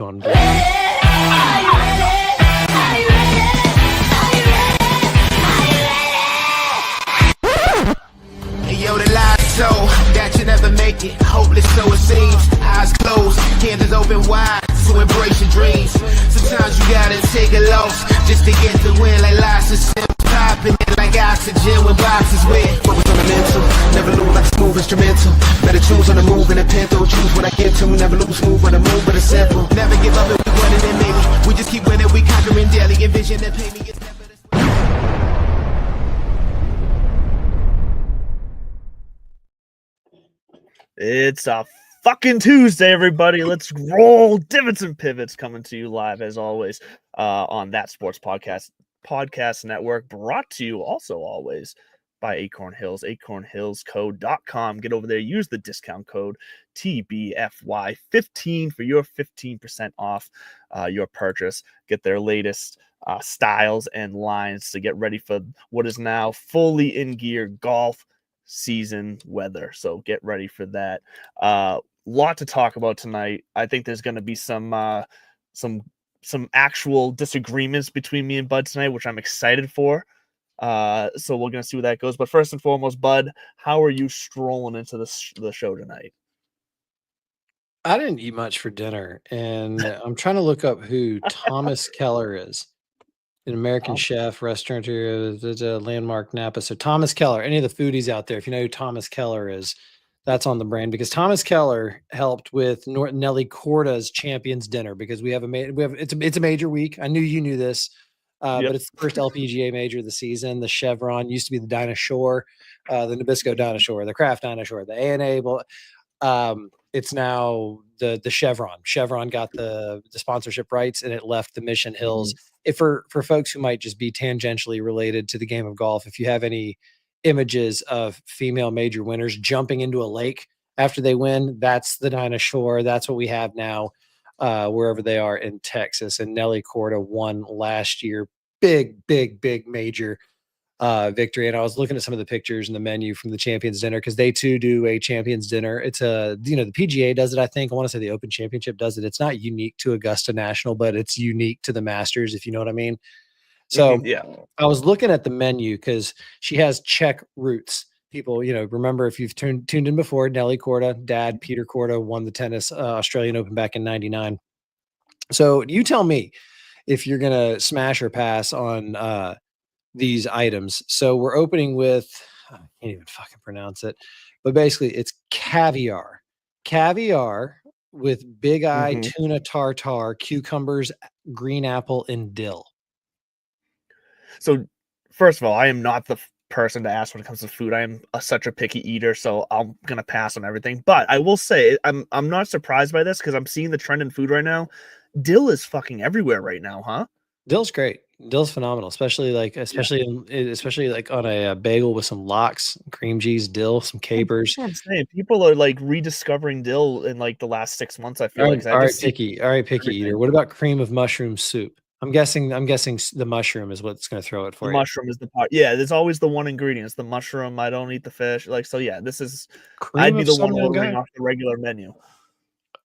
on. Yo, the lies so that you never make it. Hopeless, so it seems. Eyes closed, candles open wide to embrace your dreams. Sometimes you gotta take a loss just to get the win. Like lots of sims popping in like oxygen when boxes wet. Focus on the mental, never lose like smooth instrumental. Better choose on the move in a pinto. Choose what I get to, never lose smooth on the move, but it's simple. Never give up if we winning it, maybe. We just keep winning, we conquering daily. Envision that pay me is never the It's a fucking Tuesday, everybody. Let's roll. Divots and Pivots coming to you live as always on That Sports Podcast Network, brought to you also always by Acorn Hills, acornhillscode.com. Get over there, use the discount code TBFY15 for your 15% off your purchase. Get their latest styles and lines to get ready for what is now fully in gear golf season weather. So get ready for that. Lot to talk about tonight. I think there's going to be some actual disagreements between me and Bud tonight, which I'm excited for. So we're going to see where that goes. But first and foremost, Bud, how are you strolling into the show tonight? I didn't eat much for dinner, and I'm trying to look up who Thomas Keller is. An American chef, restaurateur, there's a landmark Napa. So Thomas Keller, any of the foodies out there, if you know who Thomas Keller is, that's on the brand, because Thomas Keller helped with Nelly Corda's Champions Dinner, because it's a major week. I knew you knew this, but it's the first LPGA major of the season. The Chevron used to be the Dinosaur, the Nabisco Dinosaur, the Kraft Dinosaur, the ANA. It's now the Chevron. Chevron got the sponsorship rights, and it left the Mission Hills. If for folks who might just be tangentially related to the game of golf, if you have any images of female major winners jumping into a lake after they win, that's the Dinosaur. That's what we have now, wherever they are in Texas. And Nelly Corda won last year. Big major victory. And I was looking at some of the pictures and the menu from the Champions Dinner, because they too do a Champions Dinner. It's the PGA does it. I think I want to say the Open Championship does it. It's not unique to Augusta National, but it's unique to the Masters, if you know what I mean. So yeah, I was looking at the menu because she has Czech roots. People, remember, if you've tuned in before, Nelly Corda, dad Peter Corda, won the tennis Australian Open back in '99. So you tell me if you're gonna smash or pass on these items. So we're opening with, I can't even fucking pronounce it, but basically it's caviar with big eye, tuna tartare, cucumbers, green apple, and dill. So first of all, I am not the person to ask when it comes to food. I am such a picky eater, so I'm gonna pass on everything. But I will say I'm not surprised by this, because I'm seeing the trend in food right now. Dill is fucking everywhere right now, huh? Dill's great. Dill's phenomenal, especially like on a bagel with some lox, cream cheese, dill, some capers. That's what I'm saying. People are like rediscovering dill in like the last 6 months. I feel all like. Right, picky eater. What about cream of mushroom soup? I'm guessing the mushroom is what's going to throw it for you. Mushroom is the part. Yeah, there's always the one ingredient. It's the mushroom. I don't eat the fish. Like, so yeah, this is. I'd be the one ordering off the regular menu.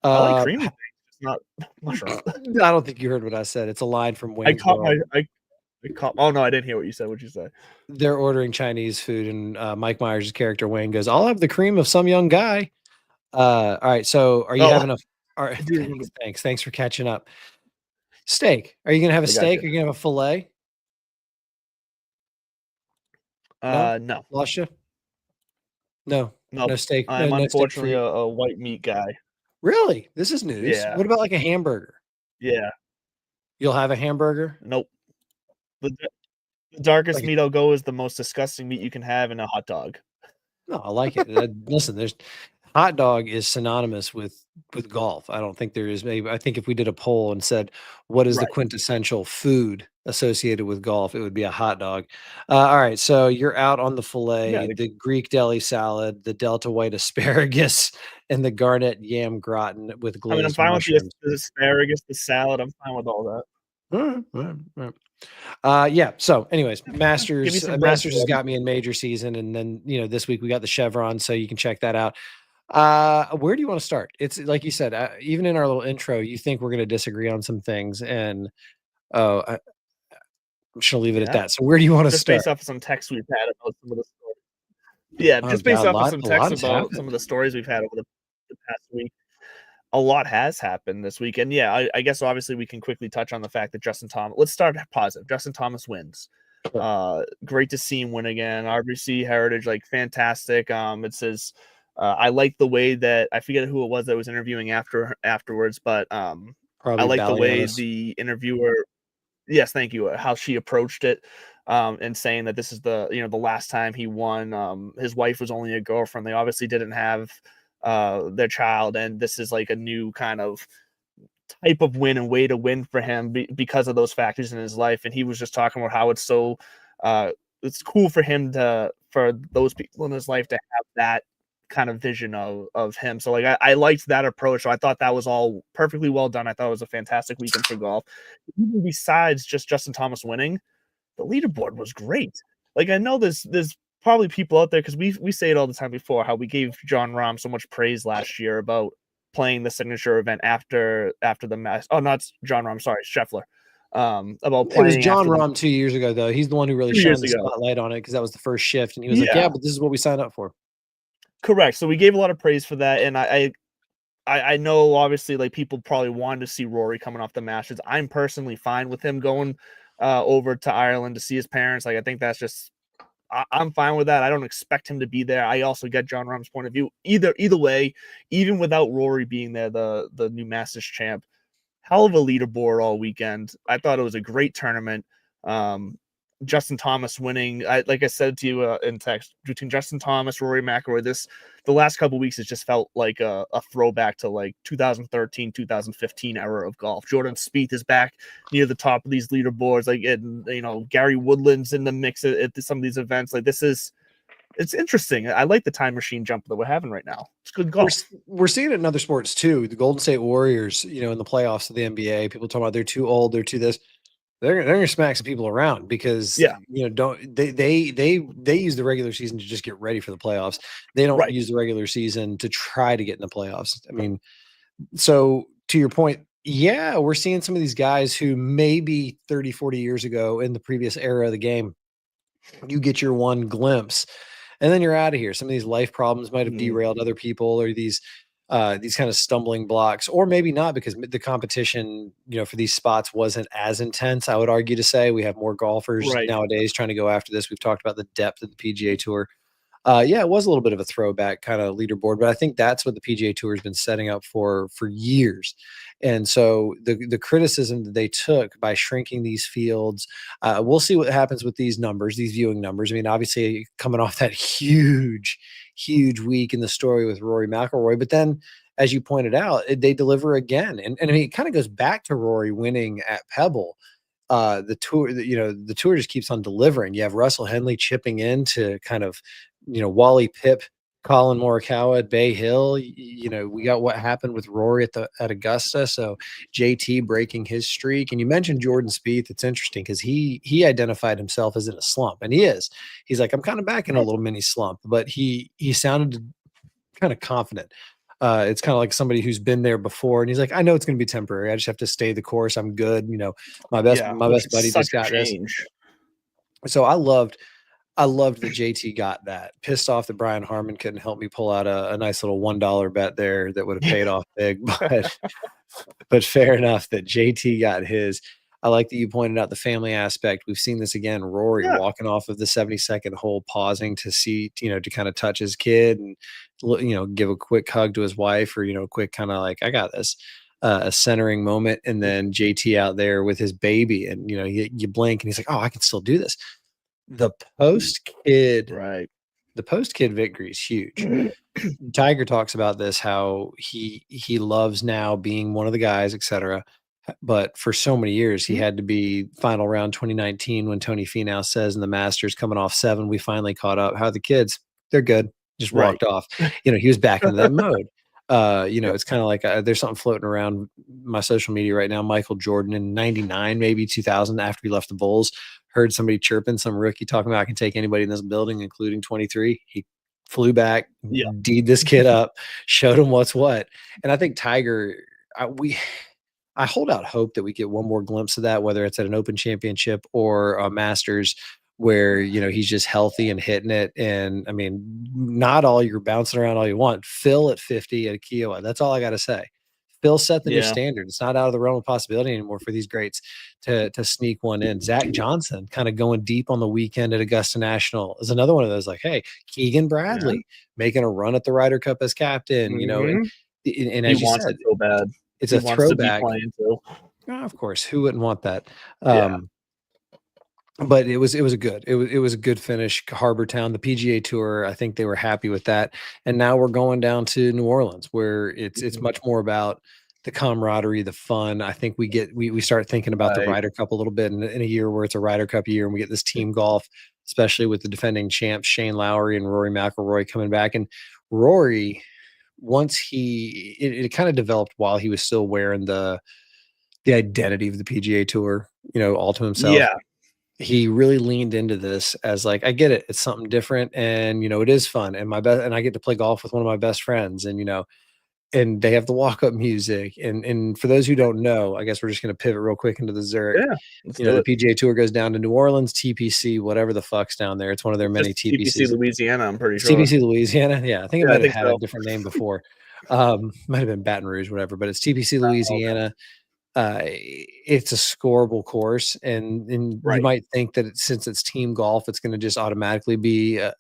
I like creamy things. It's not mushroom. I don't think you heard what I said. It's a line from Wayne. Oh no, I didn't hear what you said. What'd you say? They're ordering Chinese food, and Mike Myers' character Wayne goes, "I'll have the cream of some young guy." All right. So, are you having a? All right. Thanks for catching up. Steak. Are you gonna have a steak? Are you gonna have a fillet? No. Lost you? No steak. I'm no unfortunately a white meat guy. Really? This is news. Yeah. What about like a hamburger? Yeah. You'll have a hamburger? Nope. The darkest meat I'll go is the most disgusting meat you can have in a hot dog. No, I like it. Listen, hot dog is synonymous with golf. I don't think there is. Maybe I think if we did a poll and said what is the quintessential food associated with golf, it would be a hot dog. All right, so you're out on the fillet, the Greek deli salad, the Delta white asparagus, and the garnet yam gratin with glazed I'm fine mushrooms. with the asparagus, the salad. I'm fine with all that. Yeah. So anyways, Masters has got me in major season. And then, this week we got the Chevron, so you can check that out. Where do you want to start? It's like you said, even in our little intro, you think we're going to disagree on some things, and oh, I'm just gonna leave it at Yeah. that. So where do you want to Just start? based off of some texts we've had about some of the stories. Yeah, Oh just based God, off of some a lot texts has about some happened. of the stories we've had over the past week. A lot has happened this week. And yeah, I guess obviously we can quickly touch on the fact that Justin Thomas, let's start positive. Justin Thomas wins. Sure. Great to see him win again. RBC Heritage, like fantastic. It says I like the way that I forget who it was that was interviewing afterwards, but I Probably like the way Balianis. the interviewer, yes, thank you, how she approached it. And saying that this is the last time he won. His wife was only a girlfriend. They obviously didn't have their child, and this is like a new kind of type of win and way to win for him because of those factors in his life. And he was just talking about how it's cool for him for those people in his life to have that kind of vision of him. So like I liked that approach. So I thought that was all perfectly well done. I thought it was a fantastic weekend for golf. Even besides just Justin Thomas winning, the leaderboard was great. Like I know there's probably people out there because we say it all the time before how we gave John Rahm so much praise last year about playing the signature event after the match. Oh, not John Rahm, sorry, Scheffler. About It was playing John after the Rahm 2 years ago, though. He's the one who really 2 years shined the ago. spotlight on it because that was the first shift, and he was like, "Yeah, Yeah, but this is what we signed up for." correct. So we gave a lot of praise for that, and I know obviously like people probably wanted to see Rory coming off the Masters. I'm personally fine with him going over to Ireland to see his parents. Like I think that's just I'm fine with that. I don't expect him to be there. I also get John Rahm's point of view. Either way, even without Rory being there, the new Masters champ, hell of a leaderboard all weekend. I thought it was a great tournament. Justin Thomas winning. Like I said to you in text, between Justin Thomas, Rory McIlroy, the last couple of weeks has just felt like a throwback to like 2013, 2015 era of golf. Jordan Spieth is back near the top of these leaderboards. Like, and, Gary Woodland's in the mix at some of these events. Like, it's interesting. I like the time machine jump that we're having right now. It's good We're golf. we're seeing it in other sports too. The Golden State Warriors, in the playoffs of the NBA, people talking about they're too old, they're too this. They're gonna smack some people around because Yeah, don't they use the regular season to just get ready for the playoffs. They don't right. use the regular season to try to get in the playoffs. I mean, so to your point, yeah, we're seeing some of these guys who maybe 30, 40 years ago in the previous era of the game, you get your one glimpse and then you're out of here. Some of these life problems might have Mhm. derailed other people, or these kind of stumbling blocks, or maybe not, because the competition, for these spots wasn't as intense. I would argue to say we have more golfers Right. nowadays trying to go after this. We've talked about the depth of the PGA Tour. Yeah, it was a little bit of a throwback kind of leaderboard, but I think that's what the PGA Tour has been setting up for years. And so the criticism that they took by shrinking these fields, we'll see what happens with these numbers, these viewing numbers. I mean, obviously coming off that huge week in the story with Rory McIlroy, but then as you pointed out, they deliver again, and I mean, it kind of goes back to Rory winning at Pebble. The tour, the tour just keeps on delivering. You have Russell Henley chipping in to kind of, Wally Pipp, Colin Morikawa at Bay Hill. We got what happened with Rory at Augusta. So JT breaking his streak, and you mentioned Jordan Spieth. It's interesting because he identified himself as in a slump, and he is. He's like, I'm kind of back in a little mini slump, but he sounded kind of confident. It's kind of like somebody who's been there before, and he's like, I know it's going to be temporary. I just have to stay the course. I'm good. My best Yeah, my which best is buddy such just a got this. change. So I loved that JT got that. Pissed off that Brian Harmon couldn't help me pull out a nice little $1 bet there that would have paid off big, but fair enough that JT got his. I like that you pointed out the family aspect. We've seen this again. Rory Yeah, walking off of the 72nd hole, pausing to see, to kind of touch his kid and, give a quick hug to his wife, or, quick kind of like, I got this, a centering moment. And then JT out there with his baby, and, you blink and he's like, oh, I can still do this. The post kid, right. the post kid victory is huge. Tiger talks about this, how he loves now being one of the guys, etc. But for so many years, he Mhm. had to be final round 2019 when Tony Finau says in the Masters, coming off 7, we finally caught up. How are the kids? They're good. Just Right. walked off. He was back into that mode. Yep. It's kind of like there's something floating around my social media right now. Michael Jordan in '99, maybe 2000, after he left the Bulls, heard somebody chirping, some rookie talking about, I can take anybody in this building, including 23. He flew back, Yeah. D'd this kid up, showed him what's what. And I think Tiger, I hold out hope that we get one more glimpse of that, whether it's at an Open Championship or a Masters, where he's just healthy and hitting it. And I mean, not all you're bouncing around all you want. Phil at 50 at Kiowa. That's all I got to say. Phil set the new Yeah. standard. It's not out of the realm of possibility anymore for these greats to sneak one in. Zach Johnson kind of going deep on the weekend at Augusta National is another one of those, like, hey, Keegan Bradley making a run at the Ryder Cup as captain, and He as you wants said, it so bad. it's He a wants to be throwback. playing too. Of course, who wouldn't want that? Yeah. But it was a good finish. Harbor Town, the PGA Tour, I think they were happy with that. And now we're going down to New Orleans, where it's much more about the camaraderie, the fun. I think we start thinking about the Right. Ryder Cup a little bit in a year where it's a Ryder Cup year, and we get this team golf, especially with the defending champs Shane Lowry and Rory McIlroy coming back. And Rory, once it kind of developed while he was still wearing the identity of the PGA Tour, all to himself. Yeah. He really leaned into this as, like, I get it. It's something different, and it is fun. And I get to play golf with one of my best friends, and and they have the walk-up music. And for those who don't know, I guess we're just going to pivot real quick into the Zurich. Yeah. Let's do The it. PGA Tour goes down to New Orleans, TPC, whatever the fuck's down there. It's one of their many Just TPC TPCs. Louisiana, I'm pretty It's sure. TPC Louisiana. Yeah, I think it Yeah, I might have think had a so. different name before. Might have been Baton Rouge, whatever, but it's TPC Louisiana. It's a scoreable course, and you Right. might think that since it's team golf, it's going to just automatically be a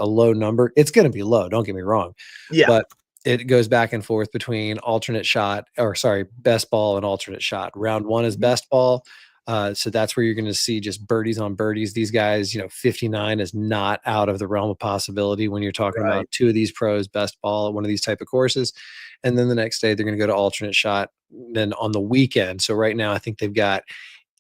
low number. It's going to be low, don't get me wrong. Yeah. But it goes back and forth between best ball and alternate shot. Round one is best ball. So that's where you're going to see just birdies on birdies. These guys, 59 is not out of the realm of possibility when you're talking Right. about two of these pros best ball at one of these type of courses. And then the next day they're going to go to alternate shot. Then on the weekend, so right now I think they've got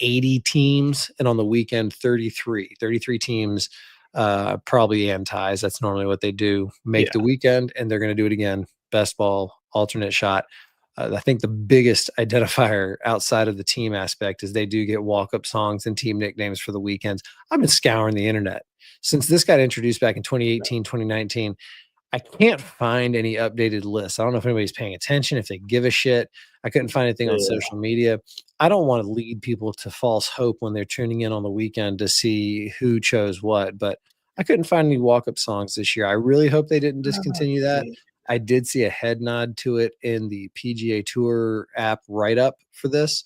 80 teams, and on the weekend 33 teams, probably and ties. That's normally what they do. Make the weekend, and they're going to do it again. Best ball, alternate shot. I think the biggest identifier outside of the team aspect is they do get walk-up songs and team nicknames for the weekends. I've been scouring the internet since this got introduced back in 2018, 2019. I can't find any updated lists. I don't know if anybody's paying attention, if they give a shit. I couldn't find anything on social media. I don't want to lead people to false hope when they're tuning in on the weekend to see who chose what, but I couldn't find any walk-up songs this year. I really hope they didn't discontinue that. I did see a head nod to it in the PGA Tour app write-up for this,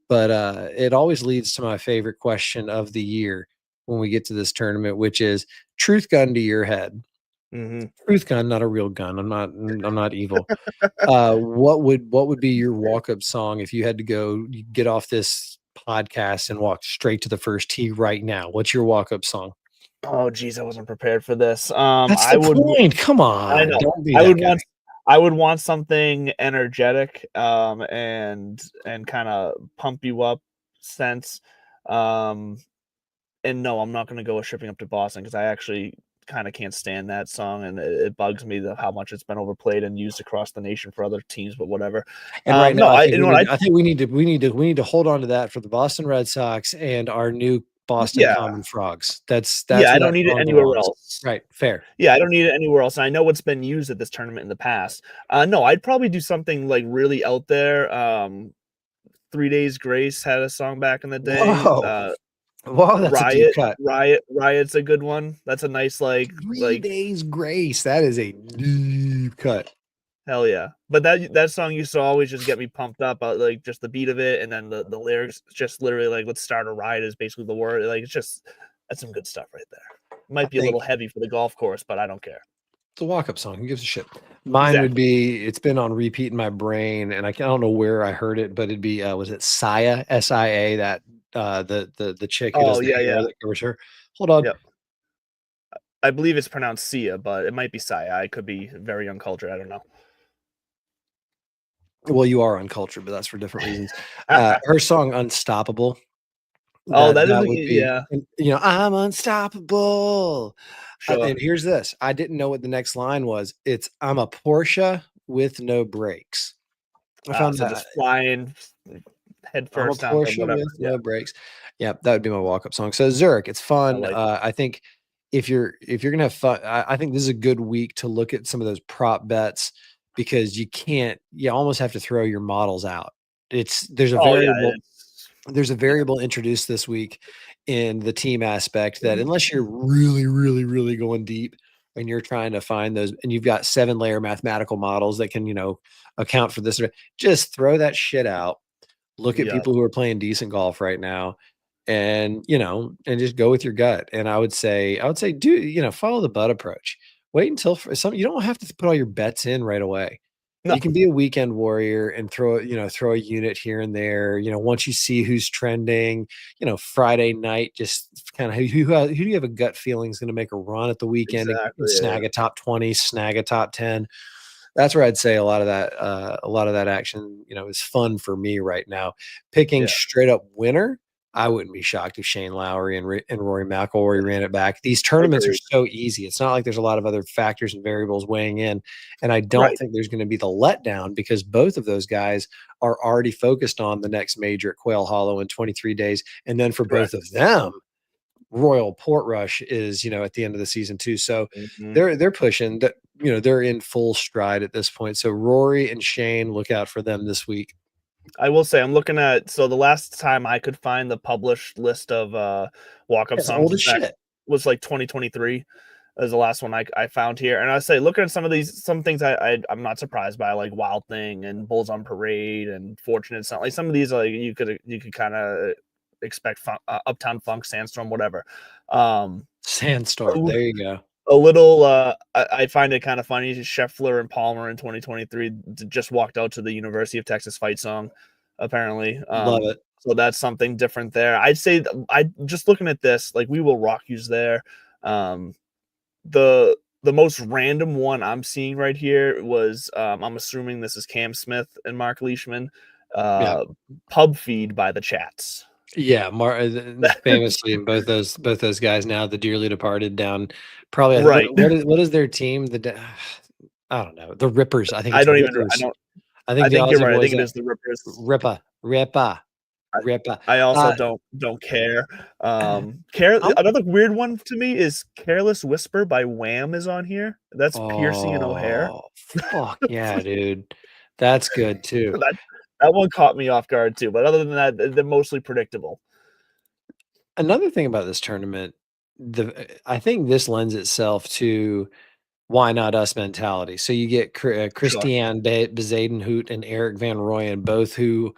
but it always leads to my favorite question of the year when we get to this tournament, which is truth gun to your head. Truth gun, not a real gun. I'm not evil. What would be your walk-up song if you had to go get off this podcast and walk straight to the first tee right now? What's your walk-up song? Oh geez, I wasn't prepared for this. That's the point. Come on. I know. Don't be that guy. I would want something energetic, and kind of pump you up sense. And no, I'm not going to go with Shipping Up to Boston, because I actually kind of can't stand that song, and it bugs me how much it's been overplayed and used across the nation for other teams, but whatever. And right now, I think we need to hold on to that for the Boston Red Sox and our new Boston Common Frogs. That's I don't need it anywhere else. Right, fair. Yeah, I don't need it anywhere else. And I know what's been used at this tournament in the past. No, I'd probably do something like really out there. 3 Days Grace had a song back in the day. Wow, that's a deep cut. Riot's a good one. That's a nice 3 Days Grace. That is a deep cut. Hell yeah. But that song used to always just get me pumped up, like just the beat of it, and then the lyrics just literally like let's start a riot is basically the word. Like that's some good stuff right there. It might be a little heavy for the golf course, but I don't care. It's a walk-up song. Who gives a shit? Mine would be, it's been on repeat in my brain, and I don't know where I heard it, but it'd be was it Sia, S-I-A, that the chick who does the hair that covers her. Hold on. Yep. I believe it's pronounced Sia, but it might be Sia. I could be very uncultured. I don't know. Well, you are uncultured, but that's for different reasons. Her song "Unstoppable." That would be, I'm unstoppable. Sure. And here's this: I didn't know what the next line was. It's "I'm a Porsche with no brakes." I found that just flying head first down. Porsche with no brakes. Yeah, that would be my walk-up song. So Zurich, it's fun. I think if you're gonna have fun, I think this is a good week to look at some of those prop bets because you almost have to throw your models out. There's a Oh yeah, variable it's there's a yeah. variable introduced this week in the team aspect that unless you're really, really, really going deep and you're trying to find those and you've got 7-layer mathematical models that can, account for this, just throw that shit out. Look at Yeah. people who are playing decent golf right now and, and just go with your gut. And I would say, follow the butt approach. Wait until you don't have to put all your bets in right away. No, You can be a weekend warrior and throw a unit here and there. Once you see who's trending, Friday night, just kind of who do you have a gut feeling is going to make a run at the weekend and exactly. Yeah. snag a top 20, snag a top 10. That's where I'd say a lot of that action, is fun for me right now. Picking Yeah. straight up winner, I wouldn't be shocked if Shane Lowry and Rory McIlroy ran it back. These tournaments are Agreed. so easy. It's not like there's a lot of other factors and variables weighing in, and I don't Right. think there's going to be the letdown because both of those guys are already focused on the next major at Quail Hollow in 23 days, and then for both Correct. of them, Royal Portrush is, at the end of the season too. So Mhm. they're pushing that, they're in full stride at this point. So Rory and Shane, look out for them this week. I will say I'm looking at so the last time I could find the published list of walk-up It's songs old as shit. was like 2023 is the last one I found here. And I say looking at some things I'm not surprised by, like Wild Thing and Bulls on Parade and Fortunate Son. Like some of these like you could kind of expect Uptown Funk, Sandstorm, whatever. Um Sandstorm. There you go. a little I find it kind of funny. Scheffler and Palmer in 2023 just walked out to the University of Texas fight song, apparently. Love it. So that's something different there. I'd say I just looking at this, like We Will Rock You's there. Um, the most random one I'm seeing right here was I'm assuming this is Cam Smith and Mark Leishman, Yeah. uh, Pub Feed by the Chats. Yeah. Famously, and both those guys now, the dearly departed down probably, Right. what is their team? I don't know. The Rippers. I think I it's don't even I Rippers. don't I I think the think you're Aussie right. I boys think it is the Rippers. Rippa. I Rippa. I also don't care. I'm Another weird one to me is "Careless Whisper" by Wham is on here. That's Piercy and O'Hare. Oh, fuck yeah, dude. That's good too. That that one caught me off guard too, but other than that, they're mostly predictable. Another thing about this tournament, I think this lends itself to why not us mentality. So you get Sure. Christiane Bezadenhout and Eric Van Rooyen, both who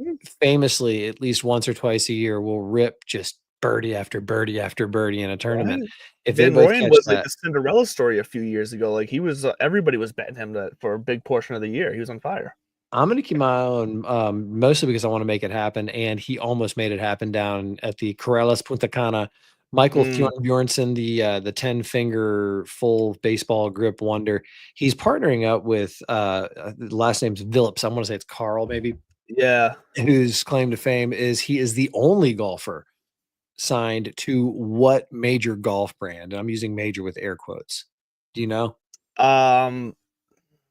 Mm, famously at least once or twice a year will rip just birdie after birdie after birdie in a tournament. right. If they Van both Rooyen catch was like that, the Cinderella story a few years ago. Like he was, everybody was betting him that for a big portion of the year. He was on fire. I'm going to keep my eye on, mostly because I want to make it happen. And he almost made it happen down at the Corrales Punta Cana. Michael Mm, Bjornson, the 10-finger full baseball grip wonder. He's partnering up with, the last name's Phillips. I want to say it's Carl, maybe, yeah. whose claim to fame is he is the only golfer signed to what major golf brand? And I'm using major with air quotes. Do you know? Um,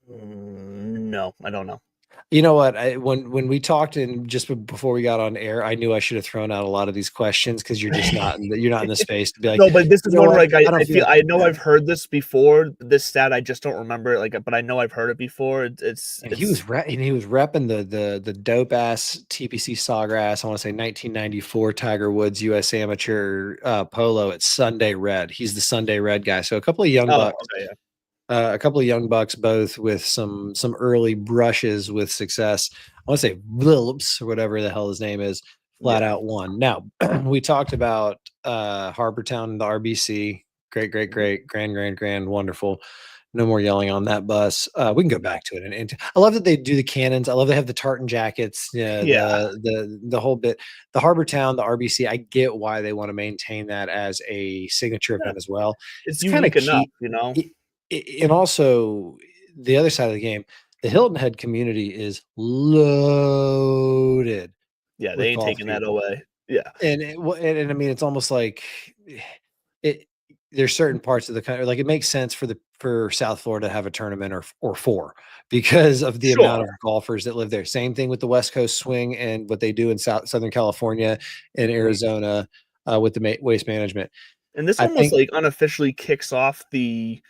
no, I don't know. You know what? When we talked and just before we got on air, I knew I should have thrown out a lot of these questions because you're not in the space to be like, No, but this you is know one what? like I don't I feel feel like I know I've heard this before. This stat I just don't remember it. Like, but I know I've heard it before. and he was repping the dope ass TPC Sawgrass. I want to say 1994 Tiger Woods U.S. Amateur polo at Sunday Red. He's the Sunday Red guy. So a couple of young oh, bucks. okay, yeah. A couple of young bucks, both with some early brushes with success. I want to say Phillips or whatever the hell his name is, flat Yeah. out won. Now we talked about Harbortown and the RBC. Great, great, Mhm. great, grand, wonderful. No more yelling on that bus. We can go back to it, and I love that they do the cannons. I love they have the tartan jackets. Yeah, Yeah. the whole bit. The Harbortown, the RBC. I get why they want to maintain that as a signature Yeah. event as well. It's It's kind of unique enough, key, you know? and also the other side of the game, the Hilton Head community is loaded Yeah, they with ain't golf taking that people, away. Yeah. and I mean, it's almost like it. There's certain parts of the country, like it makes sense for South Florida to have a tournament or four because of the amount of Sure. golfers that live there. Same thing with the West Coast swing and what they do in Southern California and Mhm. Arizona with the waste management. And this I almost think like unofficially kicks off the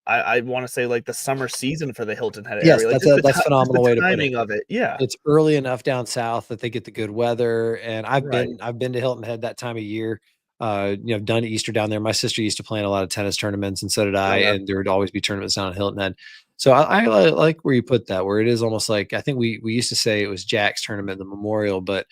I want to say like the summer season for the Hilton Head yes, area. Like that's a just the phenomenal way to put it. timing of it. Yeah. It's early enough down south that they get the good weather, and Right. I've been to Hilton Head that time of year. Done Easter down there. My sister used to play in a lot of tennis tournaments, and so did I. Okay. And there would always be tournaments down at Hilton Head. So like where you put that, where it is almost like I think we used to say it was Jack's tournament, the Memorial, but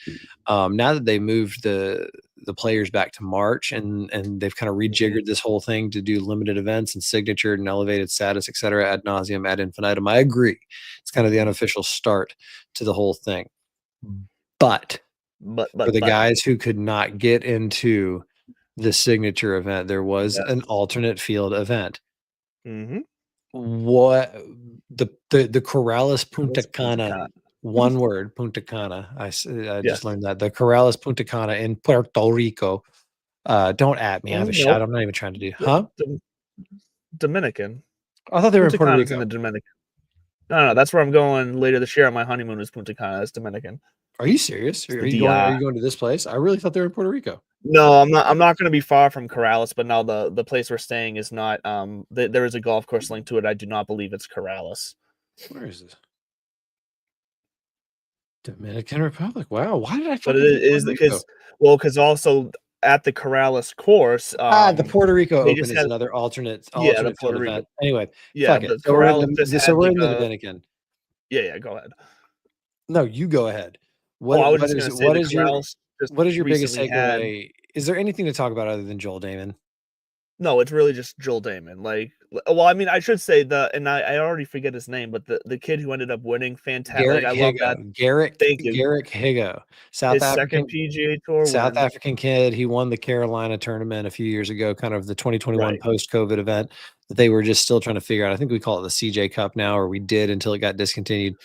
now that they moved the players back to March and they've kind of rejiggered this whole thing to do limited events and signature and elevated status, et cetera, ad nauseum, ad infinitum. I agree. It's kind of the unofficial start to the whole thing. But for the But guys who could not get into the signature event, there was yes. an alternate field event. Mm-hmm. What the Corrales Punta Punta Cana, Cana. one word, Punta Cana. I Yes. just learned that the Corrales Punta Cana in Puerto Rico. Don't at me. I have a Oh, shot. nope. I'm not even trying to do. Huh? Dominican. I thought they were in Punta Puerto Cana's in Rico. the Dominican. No, that's where I'm going later this year on my honeymoon is Punta Cana. That's Dominican. Are you serious? It's Are the you going? Are DI. you going to this place? I really thought they were in Puerto Rico. No, I'm not. I'm not going to be far from Corrales, but no, the place we're staying is not. There is a golf course linked to it. I do not believe it's Corrales. Where is this? Dominican Republic. Wow. Why did I? But it fucking think is Puerto Rico? because also at the Corrales course, The Puerto Rico they Open just is had another alternate the field Puerto Rico. event. Anyway, Yeah, fuck it. the Corrales just had We're like in the a Dominican. yeah. Go ahead. No, you go ahead. I was just going to say the Corrales just what is your biggest recently had. takeaway? Is there anything to talk about other than Joel Damon? No, it's really just Joel Damon. Like, well, I mean, I should say I already forget his name, but the kid who ended up winning, fantastic. Garrick Like, I love that. Garrick Thank you. Higo, His second PGA Tour South win. African kid. He won the Carolina tournament a few years ago, kind of the 2021 Right. post-COVID event that they were just still trying to figure out. I think we call it the CJ Cup now, or we did until it got discontinued.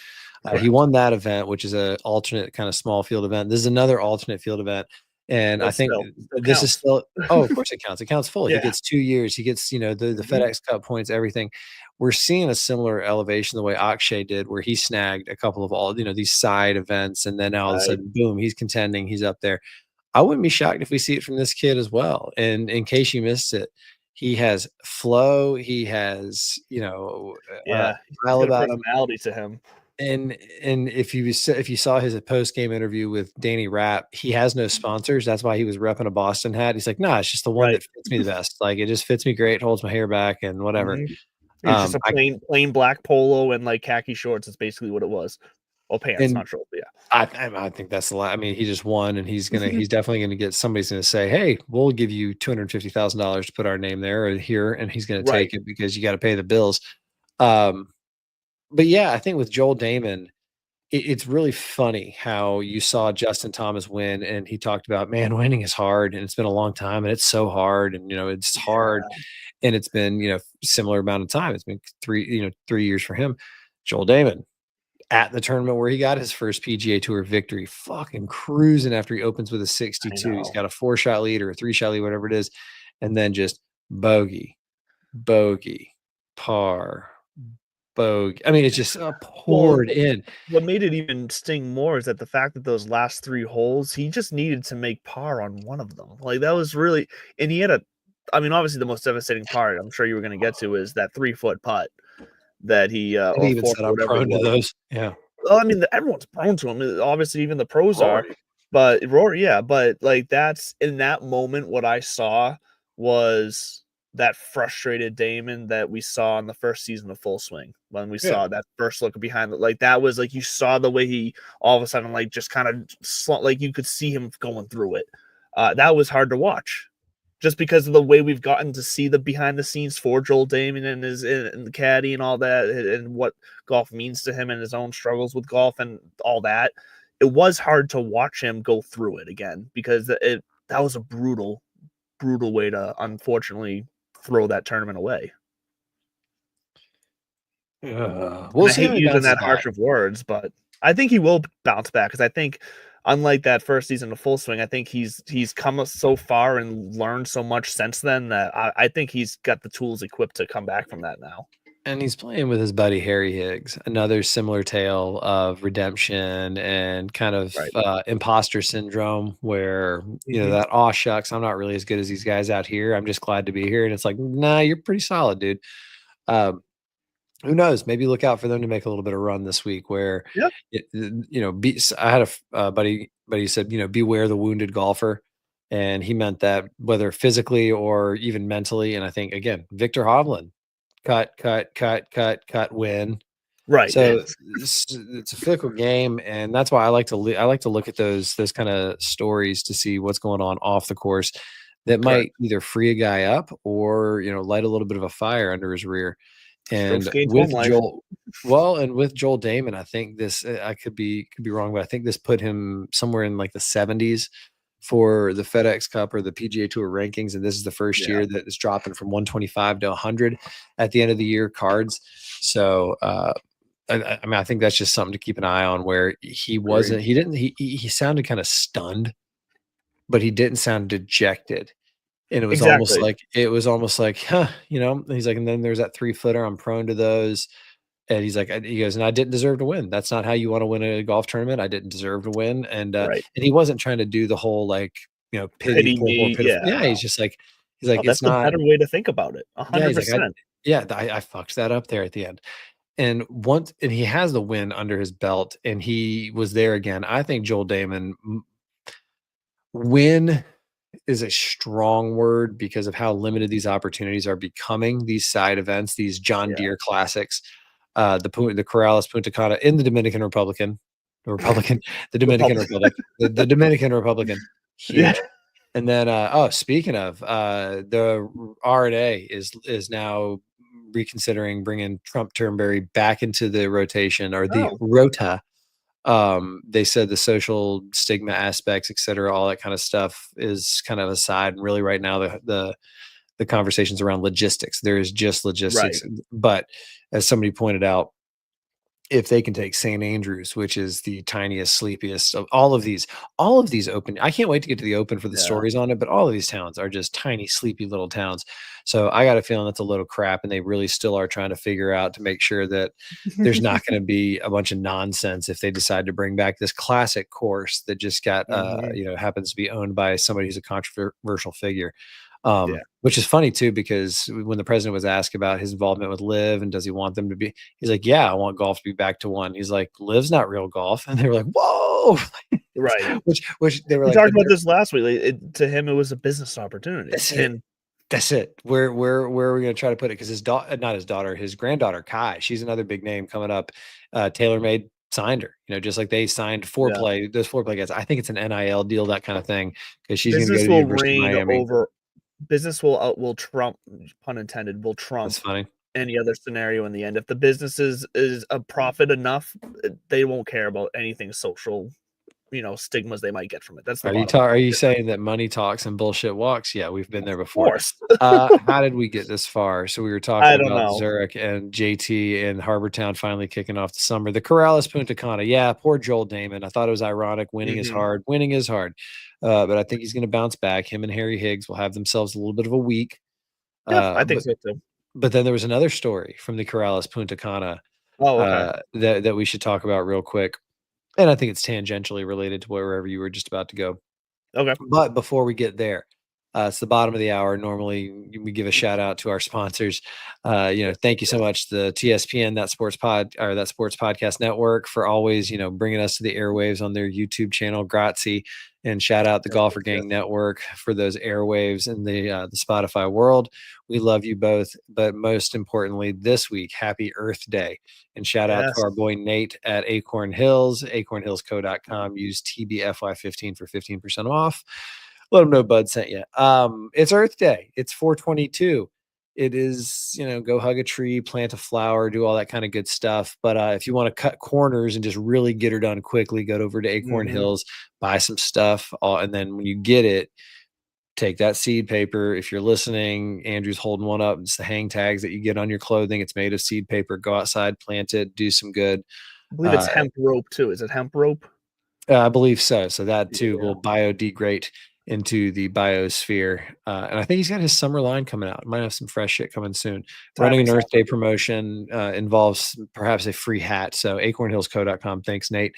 He won that event, which is an alternate kind of small field event. This is another alternate field event. And But I think still, this is counts. still, of course it counts. It counts fully. Yeah. He gets 2 years. He gets, the FedEx Cup points, everything. We're seeing a similar elevation the way Akshay did, where he snagged a couple of all, these side events. And then now all of a sudden, boom, he's contending. He's up there. I wouldn't be shocked if we see it from this kid as well. And in case you missed it, he has flow. He has, He's style got a about him. personality to him. And if you saw his post game interview with Danny Rapp, he has no sponsors. That's why he was repping a Boston hat. He's like, nah, it's just the one that fits me the best. Like it just fits me great, holds my hair back, and whatever. It's just a plain black polo and like khaki shorts. Is basically what it was. Well, pants, not shorts. But yeah, I think that's the. I mean, he just won, and he's definitely gonna get somebody's gonna say, hey, we'll give you $250,000 to put our name there or here, and he's gonna take it because you got to pay the bills. But yeah, I think with Joel Damon, it's really funny how you saw Justin Thomas win, and he talked about, man, winning is hard, and it's been a long time, and it's so hard, and it's hard, and it's been similar amount of time. It's been 3 years for him. Joel Damon at the tournament where he got his first PGA Tour victory, fucking cruising after he opens with a 62. He's got a 4-shot lead or a 3-shot lead, whatever it is, and then just bogey, par. Bogey. I mean, it's just poured in. What made it even sting more is that the fact that those last 3 holes, he just needed to make par on one of them. Like that was really, and he had obviously the most devastating part I'm sure you were going to get to is that 3-foot putt that he even said I'm prone to those. Yeah. Well, I mean, everyone's prone to them. Obviously, even the pros are. But Rory, yeah. But like that's in that moment, what I saw was that frustrated Damon that we saw in the first season of Full Swing when we saw that first look behind it. Like that was like you saw the way he all of a sudden like just kind of like you could see him going through it. That was hard to watch, just because of the way we've gotten to see the behind the scenes for Joel Damon and and the caddy and all that, and what golf means to him and his own struggles with golf and all that. It was hard to watch him go through it again because that was a brutal way to unfortunately throw that tournament away. We'll see. I hate using that harsh of words, but I think he will bounce back because I think, unlike that first season of Full Swing, I think he's come so far and learned so much since then that I think he's got the tools equipped to come back from that now. And he's playing with his buddy Harry Higgs, another similar tale of redemption and kind of Right. imposter syndrome where, Mhm. that, "Aw, shucks, I'm not really as good as these guys out here. I'm just glad to be here." And it's like, "Nah, you're pretty solid, dude." Um, who knows? Maybe look out for them to make a little bit of run this week where, Yep. I had a buddy said, beware the wounded golfer. And he meant that whether physically or even mentally. And I think, again, Victor Hovland, cut, cut, cut, cut, cut, win. Right. So it's a fickle game, and that's why I like to look at those kind of stories to see what's going on off the course that Correct. might either free a guy up or light a little bit of a fire under his rear. Strokes And gained home with life. Joel Damon, I think this I could be wrong, but I think this put him somewhere in like the 70s for the FedEx Cup or the PGA Tour rankings, and this is the first Yeah. year that it's dropping from 125 to 100 at the end of the year cards. So I mean, I think that's just something to keep an eye on where he Agreed. wasn't, he didn't, he sounded kind of stunned, but he didn't sound dejected. And Exactly. it was almost like, huh, he's like, and then there's that 3-footer. I'm prone to those. And he's like, he goes, and I didn't deserve to win. That's not how you want to win a golf tournament. I didn't deserve to win. Right. And he wasn't trying to do the whole like, pity, Pity poor, me. pitiful. Yeah. Yeah. No. He's like, Oh, that's it's the not, better way to think about it. yeah. He's like, 100%. I fucked that up there at the end. And he has the win under his belt, and he was there again. I think Joel Damon win is a strong word because of how limited these opportunities are becoming. These side events, these John Yeah. Deere Classics, the Corrales Punta Cana in the Dominican Republican, the Dominican Republic. Republic, the Dominican Republican, Yeah. huge. And then, speaking of, the RNA is now reconsidering bringing Trump Turnberry back into the rotation or the Oh, rota. They said the social stigma aspects, et cetera, all that kind of stuff is kind of aside. And really, right now, the conversations around logistics. There is just right. logistics, but as somebody pointed out, if they can take St. Andrews, which is the tiniest, sleepiest of all of these open. I can't wait to get to the open for the Yeah. stories on it, but all of these towns are just tiny, sleepy little towns. So I got a feeling that's a little crap, and they really still are trying to figure out to make sure that there's not going to be a bunch of nonsense if they decide to bring back this classic course that just got Mhm. happens to be owned by somebody who's a controversial figure. Yeah. Which is funny too, because when the president was asked about his involvement with Live and does he want them to be, he's like, "Yeah, I want golf to be back to one." He's like, "Live's not real golf," and they were like, "Whoa!" Right. which they were We like, talked about this last week. Like, to him, it was a business opportunity. "That's it, And that's it." Where are we gonna try to put it? Because his daughter, not his daughter, his granddaughter Kai, she's another big name coming up. TaylorMade signed her, just like they signed yeah, Foreplay. Those Foreplay guys, I think it's an NIL deal, that kind of thing, because she's gonna go business to the will University of reign Miami. over business will trump, pun intended, will That's trump funny. any other scenario in the end. If the business is a profit enough, they won't care about anything social, stigmas they might get from it. That's the bottom line. Are you saying that money talks and bullshit walks? Yeah, we've been there Of before. course. How did we get this far? So we were talking I don't about know. Zurich and JT and Harbor Town finally kicking off the summer. The Corrales Punta Cana. Yeah, poor Joel Damon. I thought it was ironic. Winning is Mhm. hard. Winning is hard. But I think he's going to bounce back. Him and Harry Higgs will have themselves a little bit of a week. Yeah, I Uh, think but so too. but then there was another story from the Corrales Punta Cana Oh, okay. that we should talk about real quick. And I think it's tangentially related to wherever you were just about to go. Okay. But before we get there, it's the bottom of the hour. Normally, we give a shout out to our sponsors. Thank you so much, the TSPN, that Sports Podcast Network, for always, bringing us to the airwaves on their YouTube channel. Grazie, and shout out the Yes, Golfer yes, Gang yes. Network for those airwaves in the Spotify world. We love you both, but most importantly, this week, happy Earth Day, and shout out to Yes. our boy Nate at Acorn Hills, acornhillsco.com. Use TBFY15 for 15% off. Let them know Bud sent you. It's Earth Day. It's 422. It is, go hug a tree, plant a flower, do all that kind of good stuff. But if you want to cut corners and just really get her done quickly, go over to Acorn Mhm. Hills, buy some stuff. And then when you get it, take that seed paper. If you're listening, Andrew's holding one up. It's the hang tags that you get on your clothing. It's made of seed paper. Go outside, plant it, do some good. I believe it's Uh, hemp rope too. Is it hemp rope? I believe so. So that too Yeah. will biodegrade. into the biosphere. And I think he's got his summer line coming out. Might have some fresh shit coming soon. Timing Running an sounds Earth Day promotion involves perhaps a free hat. So acornhillsco.com. Thanks, Nate.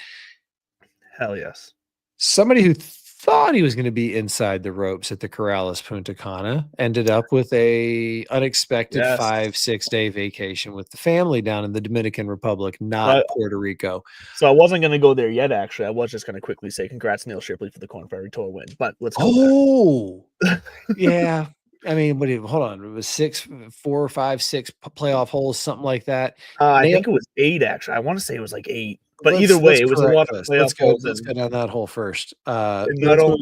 Hell yes. Somebody who thought he was going to be inside the ropes at the Corrales Punta Cana ended up with a unexpected Yes. 5-6 day vacation with the family down in the Dominican Republic, not Puerto Rico. So I wasn't going to go there yet, actually. I was just going to quickly say congrats, Neil Shipley, for the Corn Ferry Tour win. But let's go there. Yeah. I mean, hold on. It was 4, 5, 6 playoff holes, something like that. I think it was 8, actually. I want to say it was like 8. But either way, it was a lot of playoff holes. Let's go down that hole first. Not only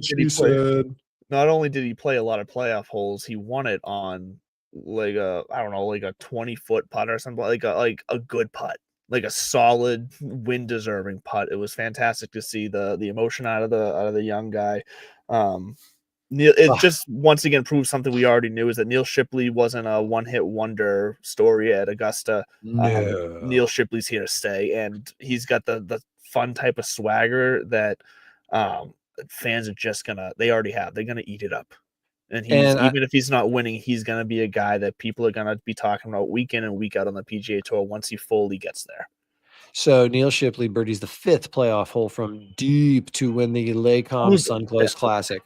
did he play a lot of playoff holes, he won it on like a 20-foot putt or something, like a good putt, like a solid win deserving putt. It was fantastic to see the emotion out of the young guy. It just once again proves something we already knew, is that Neil Shipley wasn't a one-hit wonder story at Augusta. No. Neil Shipley's here to stay, and he's got the fun type of swagger that fans are just they already have. They're gonna eat it up. And even if he's not winning, he's gonna be a guy that people are gonna be talking about week in and week out on the PGA Tour once he fully gets there. So Neil Shipley birdies the 5th playoff hole from deep to win the Laycom Sunclose Classic.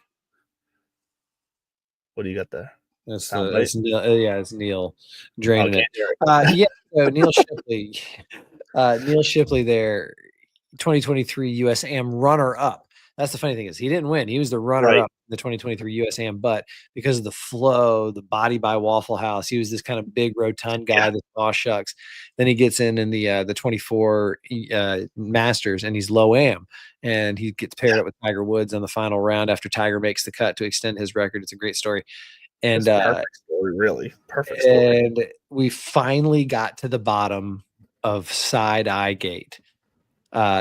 What do you got there? It's Neil draining it. So Neil Shipley, Neil Shipley there, 2023 USAM runner-up. That's the funny thing, is he didn't win. He was the runner-up in the 2023 USAM, but because of the flow, the body by Waffle House, he was this kind of big rotund guy that aw shucks. Then he gets in the 24 Masters, and he's low am, and he gets paired up with Tiger Woods on the final round after Tiger makes the cut to extend his record. It's a great story. And perfect story, really perfect story. And we finally got to the bottom of Side Eye Gate.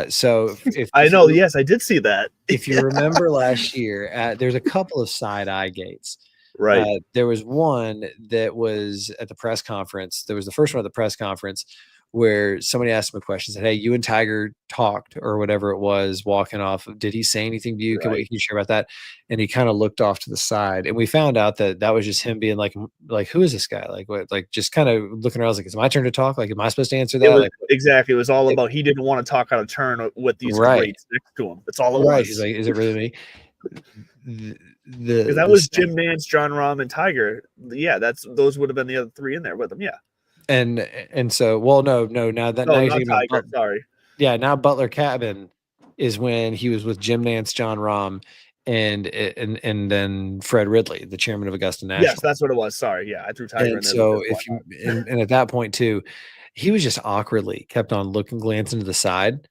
So if I know, yes, I did see that. If you remember last year, there's a couple of Side Eye Gates. Right. There was one that was at the press conference. There was the first one at the press conference where somebody asked him a question, said, "Hey, you and Tiger talked," or whatever it was, walking off. Did he say anything to you? Can you share about that? And he kind of looked off to the side, and we found out that was just him being like, who is this guy? Like, what? Like, just kind of looking around. I was like, is it my turn to talk? Like, am I supposed to answer that? Exactly. It was all about, he didn't want to talk out of turn with these greats next to him. That's all it was. He's like, is it really me? Because that was Jim Nantz, Jon Rahm, and Tiger. Yeah, those would have been the other 3 in there with him. Yeah. And so, well, no. Now that now not Tiger, sorry. Yeah, now Butler Cabin is when he was with Jim Nantz, Jon Rahm, and then Fred Ridley, the chairman of Augusta National. Yes, that's what it was. Sorry, yeah, I threw Tiger in there. So and at that point too, he was just awkwardly kept on glancing to the side.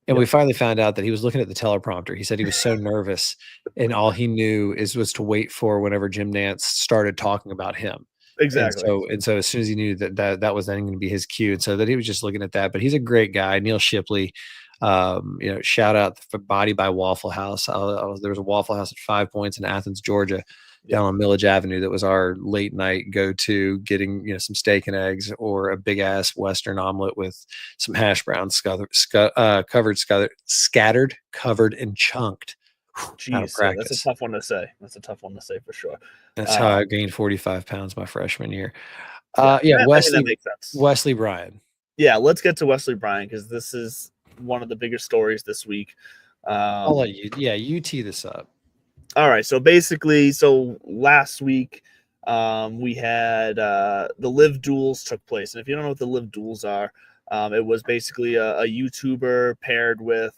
And we finally found out that he was looking at the teleprompter. He said he was so nervous, and all he knew was to wait for whenever Jim Nantz started talking about him. Exactly. And so as soon as he knew that was then going to be his cue, and so that he was just looking at that. But he's a great guy, Neil Shipley. Shout out for Body by Waffle House. There was a Waffle House at 5 Points in Athens, Georgia, down on Millage Avenue. That was our late night go to, getting some steak and eggs or a big ass Western omelet with some hash browns, scattered, covered, and chunked. Jeez, that's a tough one to say. That's a tough one to say for sure. That's how I gained 45 pounds my freshman year. That makes sense. Wesley Bryan. Yeah, let's get to Wesley Bryan, because this is one of the bigger stories this week. I'll let you. Yeah, you tee this up. All right. So basically, last week we had the Live Duels took place, and if you don't know what the Live Duels are, it was basically a YouTuber paired with.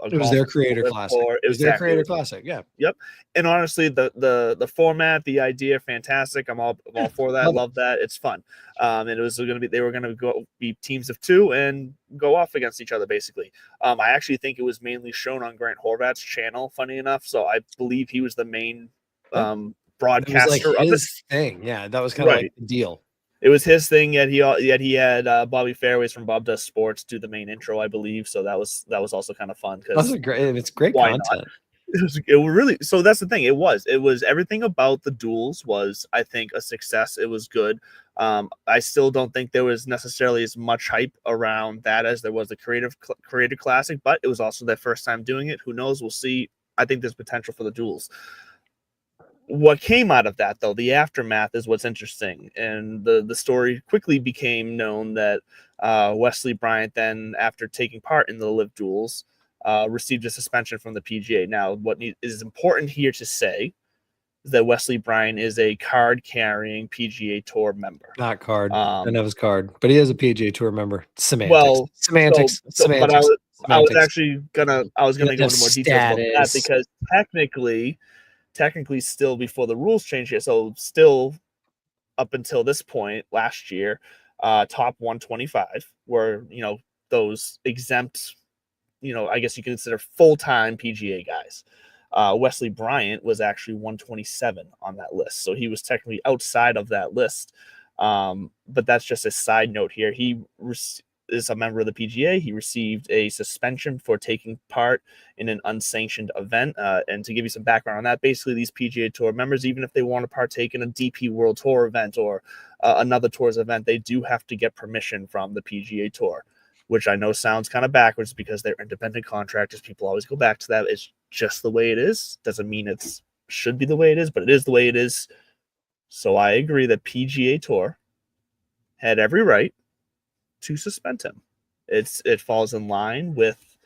It was their creator classic. It was their creator classic. Yeah. Yep. And honestly, the format, the idea, fantastic. I'm all for that. Love that. It's fun. And it was going to be, they were going to be teams of 2 and go off against each other, basically. I actually think it was mainly shown on Grant Horvat's channel, funny enough. So I believe he was the main broadcaster of this thing. Yeah. That was kind of like the deal. It was his thing, yet he had Bobby Fairways from Bob Does Sports do the main intro, I believe. So that was also kind of fun, because it's great content. It was really, so that's the thing. It was everything about the duels was, I think, a success. It was good. I still don't think there was necessarily as much hype around that as there was the Creator Classic, but it was also their first time doing it. Who knows? We'll see. I think there's potential for the duels. What came out of that, though, the aftermath is what's interesting, and the story quickly became known that Wesley Bryant then, after taking part in the Live Duels, received a suspension from the PGA. Now, what is important here to say is that Wesley Bryant is a card-carrying PGA Tour member. Not card. I know his card, but he is a PGA Tour member. Semantics. Well, semantics. But I was actually gonna go into more details about that, Status. because technically still before the rules changed here, so still up until this point last year, top 125 were, those exempt, I guess you can consider full-time PGA guys. Wesley Bryant was actually 127 on that list, so he was technically outside of that list. But that's just a side note here. He is a member of the PGA. He received a suspension for taking part in an unsanctioned event. And to give you some background on that, basically these PGA Tour members, even if they want to partake in a DP World Tour event or another tour's event, they do have to get permission from the PGA Tour, which I know sounds kind of backwards because they're independent contractors. People always go back to that. It's just the way it is. Doesn't mean it should be the way it is, but it is the way it is. So I agree that PGA Tour had every right to suspend him. It falls in line with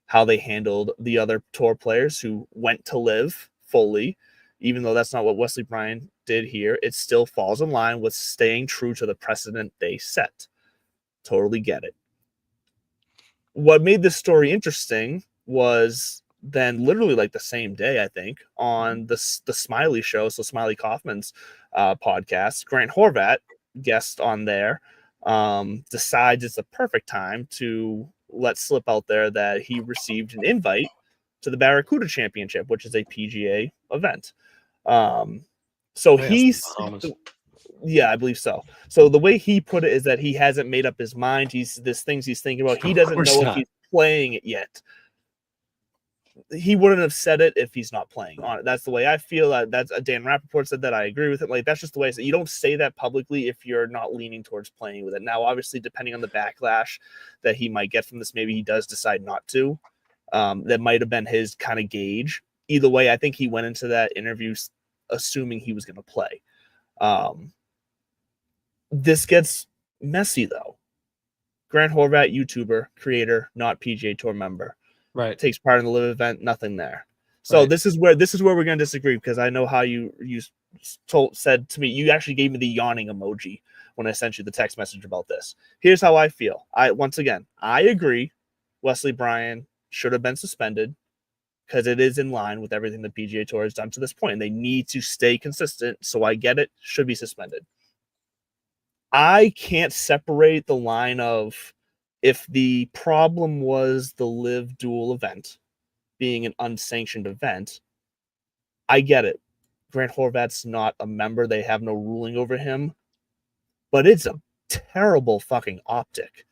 how they handled the other tour players who went to Live fully. Even though that's not what Wesley Bryant did here, it still falls in line with staying true to the precedent they set. Totally get it. What made this story interesting was then literally like the same day, I think, on the Smiley show, so Smiley Kaufman's podcast, Grant Horvat, guest on there, decides it's the perfect time to let slip out there that he received an invite to the Barracuda Championship, which is a PGA event. So he's... Yeah, I believe so. So the way he put it is that he hasn't made up his mind. There's things he's thinking about. He doesn't know if he's playing it yet. He wouldn't have said it if he's not playing on it. That's the way I feel. That's Dan Rappaport said that. I agree with it. Like, that's just the way you don't say that publicly if you're not leaning towards playing with it. Now, obviously, depending on the backlash that he might get from this, maybe he does decide not to. That might have been his kind of gauge. Either way, I think he went into that interview assuming he was going to play. This gets messy, though. Grant Horvat, YouTuber, creator, not PGA Tour member. Right. Takes part in the Live event, nothing there. So right. This is where we're going to disagree, because I know how you said to me, you actually gave me the yawning emoji when I sent you the text message about this. Here's how I feel. I agree Wesley Bryan should have been suspended, because it is in line with everything the PGA Tour has done to this point. They need to stay consistent, so I get it, should be suspended. I can't separate the line of, if the problem was the Live Duel event being an unsanctioned event, I get it. Grant Horvat's not a member. They have no ruling over him. But it's a terrible fucking optic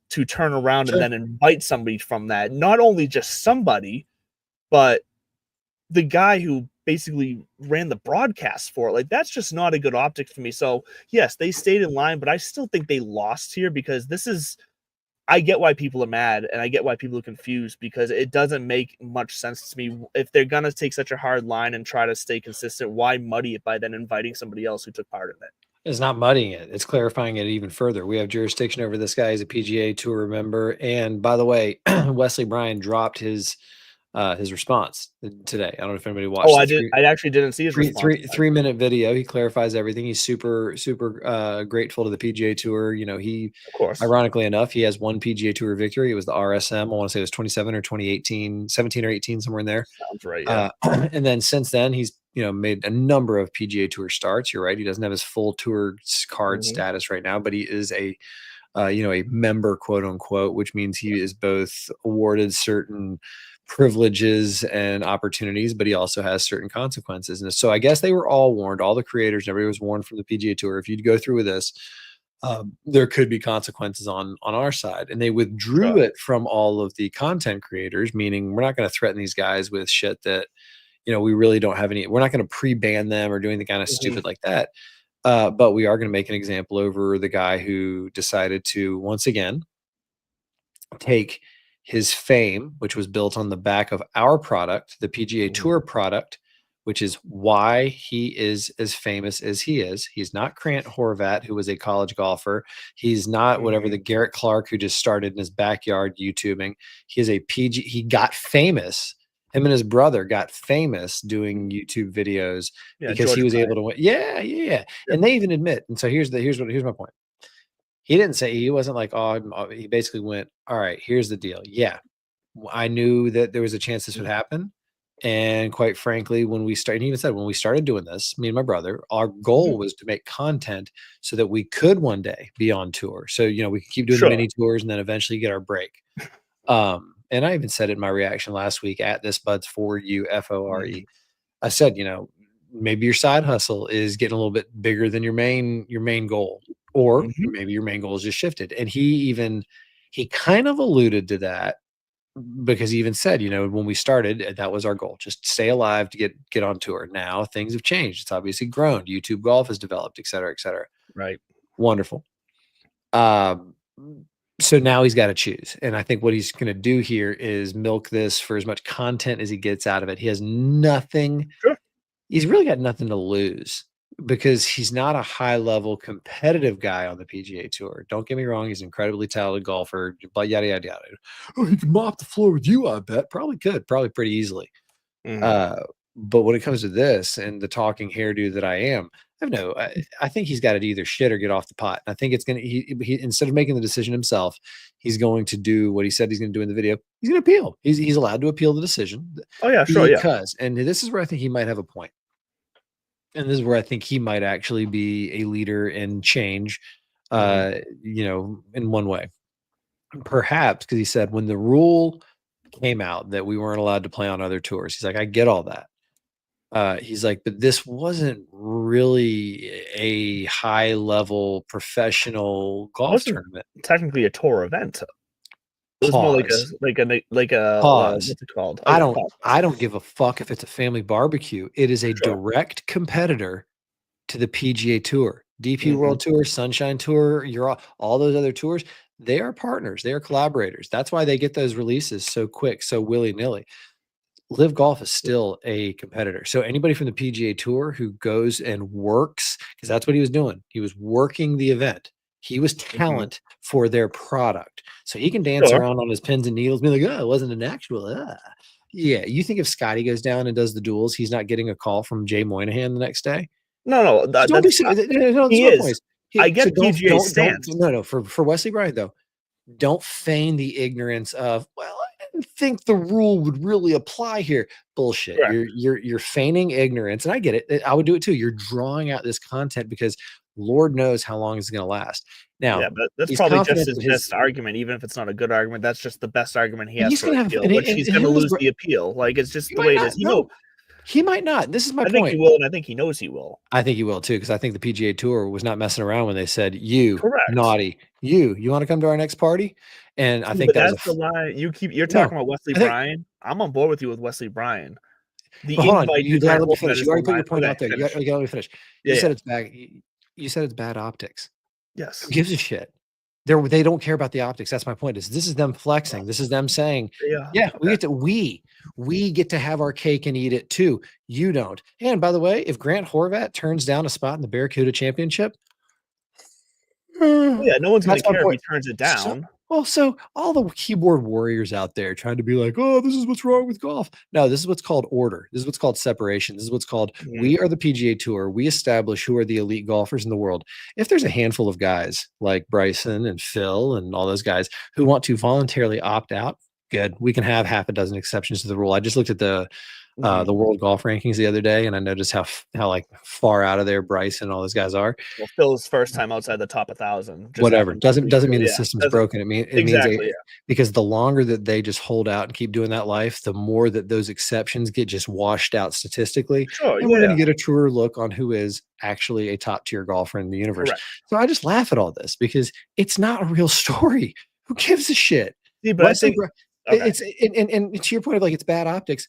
to turn around and then invite somebody from that. Not only just somebody, but the guy who basically ran the broadcast for it. Like, that's just not a good optic for me. So, yes, they stayed in line, but I still think they lost here, because this is... I get why people are mad, and I get why people are confused, because it doesn't make much sense to me. If they're going to take such a hard line and try to stay consistent, why muddy it by then inviting somebody else who took part in it? It's not muddying it. It's clarifying it even further. We have jurisdiction over this guy as a PGA Tour member. And by the way, Wesley Bryan dropped his response today. I don't know if anybody watched. Oh, I did. I actually didn't see his response. 3-minute video. He clarifies everything. He's super grateful to the PGA Tour. He, of course, ironically enough, he has one PGA Tour victory. It was the RSM. I want to say it was 2017 or 2018, 17 or 18, somewhere in there. Sounds right. Yeah. And then since then, he's made a number of PGA Tour starts. You're right. He doesn't have his full tour card status right now, but he is a member, quote unquote, which means he is both awarded certain privileges and opportunities, but he also has certain consequences. And so I guess they were all warned, all the creators, everybody was warned from the PGA Tour, if you'd go through with this, there could be consequences on our side. And they withdrew it from all of the content creators, meaning we're not going to threaten these guys with shit that, we really don't have any, we're not going to pre-ban them or do anything kind of stupid like that. But we are going to make an example over the guy who decided to, once again, take his fame, which was built on the back of our product, the PGA Tour product, which is why he is as famous as he is. He's not Grant Horvat, who was a college golfer. He's not whatever the Garrett Clark who just started in his backyard YouTubing. He is a PG. He got famous. Him and his brother got famous doing YouTube videos because he was able to win. Yeah. And they even admit. And so here's my point. He didn't say, he wasn't like, he basically went, all right, here's the deal. Yeah, I knew that there was a chance this would happen. And quite frankly, when we started, he even said, when we started doing this, me and my brother, our goal was to make content so that we could one day be on tour. So, we could keep doing the mini tours and then eventually get our break. And I even said it in my reaction last week at this Buds for You, FORE. I said, maybe your side hustle is getting a little bit bigger than your main goal, or maybe your main goal is just shifted. And he kind of alluded to that, because he even said, when we started, that was our goal, just stay alive to get on tour. Now things have changed. It's obviously grown. YouTube golf has developed, et cetera, et cetera. Right. Wonderful. So now he's got to choose. And I think what he's going to do here is milk this for as much content as he gets out of it. He has nothing. Sure. He's really got nothing to lose, because he's not a high level competitive guy on the PGA Tour. Don't get me wrong. He's an incredibly talented golfer, but yada, yada, yada. Oh, he can mop the floor with you. I bet probably could, probably pretty easily. But when it comes to this and the talking hairdo that I am, I think he's got to either shit or get off the pot. I think it's going to, he instead of making the decision himself, he's going to do what he said he's going to do in the video. He's going to appeal. He's allowed to appeal the decision. Oh yeah, sure. Because, and this is where I think he might have a point. And this is where I think he might actually be a leader in change, in one way. Perhaps because he said when the rule came out that we weren't allowed to play on other tours, he's like, I get all that. He's like, but this wasn't really a high level professional golf tournament. Technically a tour event. It was more like a pause. What's it called? I don't give a fuck if it's a family barbecue. It is a direct competitor to the PGA Tour, DP World Tour, Sunshine Tour. All those other tours. They are partners. They are collaborators. That's why they get those releases so quick, so willy-nilly. Live Golf is still a competitor. So anybody from the PGA Tour who goes and works, because that's what he was doing. He was working the event. He was talent for their product. So he can dance around on his pins and needles, be like, oh, it wasn't an actual. Yeah. You think if Scotty goes down and does the duels, he's not getting a call from Jay Moynihan the next day? No. He is. I get PGA stance. No. For Wesley Bryan, though, don't feign the ignorance of, well, I didn't think the rule would really apply here. Bullshit. Right. You're feigning ignorance, and I get it. I would do it too. You're drawing out this content because Lord knows how long it's going to last. Now, yeah, but that's probably just his best argument, even if it's not a good argument. That's just the best argument he has for appeal. He's going to lose the appeal. Like, it's just the way it is. He might not. This is my point. I think he will, and I think he knows he will. I think he will too, because I think the PGA Tour was not messing around when they said, "You naughty, you want to come to our next party?" And I think that's the line. You're talking about Wesley Bryan. I'm on board with you with Wesley Bryan. Hold on, you let me finish. You already put your point out there. You got to let me finish. You said it's bad. You said it's bad optics. Yes. Who gives a shit? They don't care about the optics. That's my point. This is them flexing. This is them saying, we get to have our cake and eat it too. You don't. And by the way, if Grant Horvat turns down a spot in the Barracuda Championship, no one's going to care if he turns it down. So all the keyboard warriors out there trying to be like, oh, this is what's wrong with golf. No, this is what's called order. This is what's called separation. This is what's called, we are the PGA Tour. We establish who are the elite golfers in the world. If there's a handful of guys like Bryson and Phil and all those guys who want to voluntarily opt out, good. We can have half a dozen exceptions to the rule. I just looked at the world golf rankings the other day, and I noticed how like far out of there Bryson and all those guys are. Well, Phil's first time outside the top 1,000. Whatever. Doesn't mean the system's broken. It means because the longer that they just hold out and keep doing that life, the more that those exceptions get just washed out statistically. And we're going to get a truer look on who is actually a top tier golfer in the universe. Correct. So I just laugh at all this because it's not a real story. Who gives a shit? Yeah, but I think it's and to your point of like it's bad optics.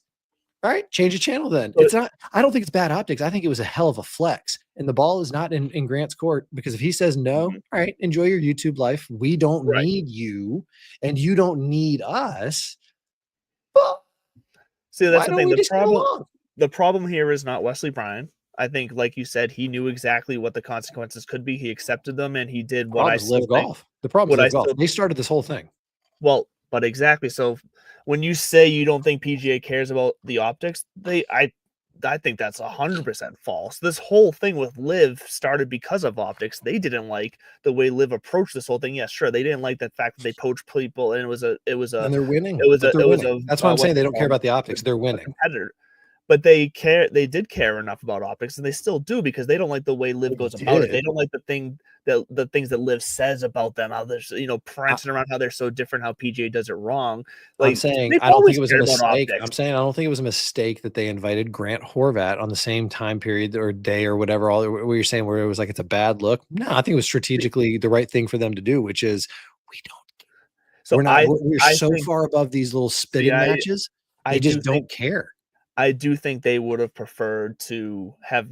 All right, change the channel then. It's not. I don't think it's bad optics. I think it was a hell of a flex, and the ball is not in Grant's court because if he says no, all right, enjoy your YouTube life. We don't need you, and you don't need us. Well, see, that's the thing. the problem here is not Wesley Bryan. I think, like you said, he knew exactly what the consequences could be. He accepted them, and he did what I Problem's still Live think. Golf. The problem's What I Live Golf. still They started this whole thing. Well, but exactly. So when you say you don't think PGA cares about the optics, I think that's 100% false. This whole thing with Live started because of optics. They didn't like the way Live approached this whole thing. Yeah, sure, they didn't like the fact that they poached people, and And they're winning. it was But a they're it was winning. a That's why I'm what saying they they don't care call about the optics. They're a winning. competitor. But they did care enough about optics, and they still do, because they don't like the way Liv They goes about it. did. They don't like the things that Liv says about them, how they're prancing around, how they're so different, how PGA does it wrong. I'm Like, saying they've I don't think always it was a cared about mistake. optics. I'm saying I don't think it was a mistake that they invited Grant Horvat on the same time period or day or whatever. All what you're saying, where it was like it's a bad look. No, I think it was strategically the right thing for them to do, which is we don't. So We're not. I We're I so think far above these little spitting I matches. I They do just don't care. I do think they would have preferred to have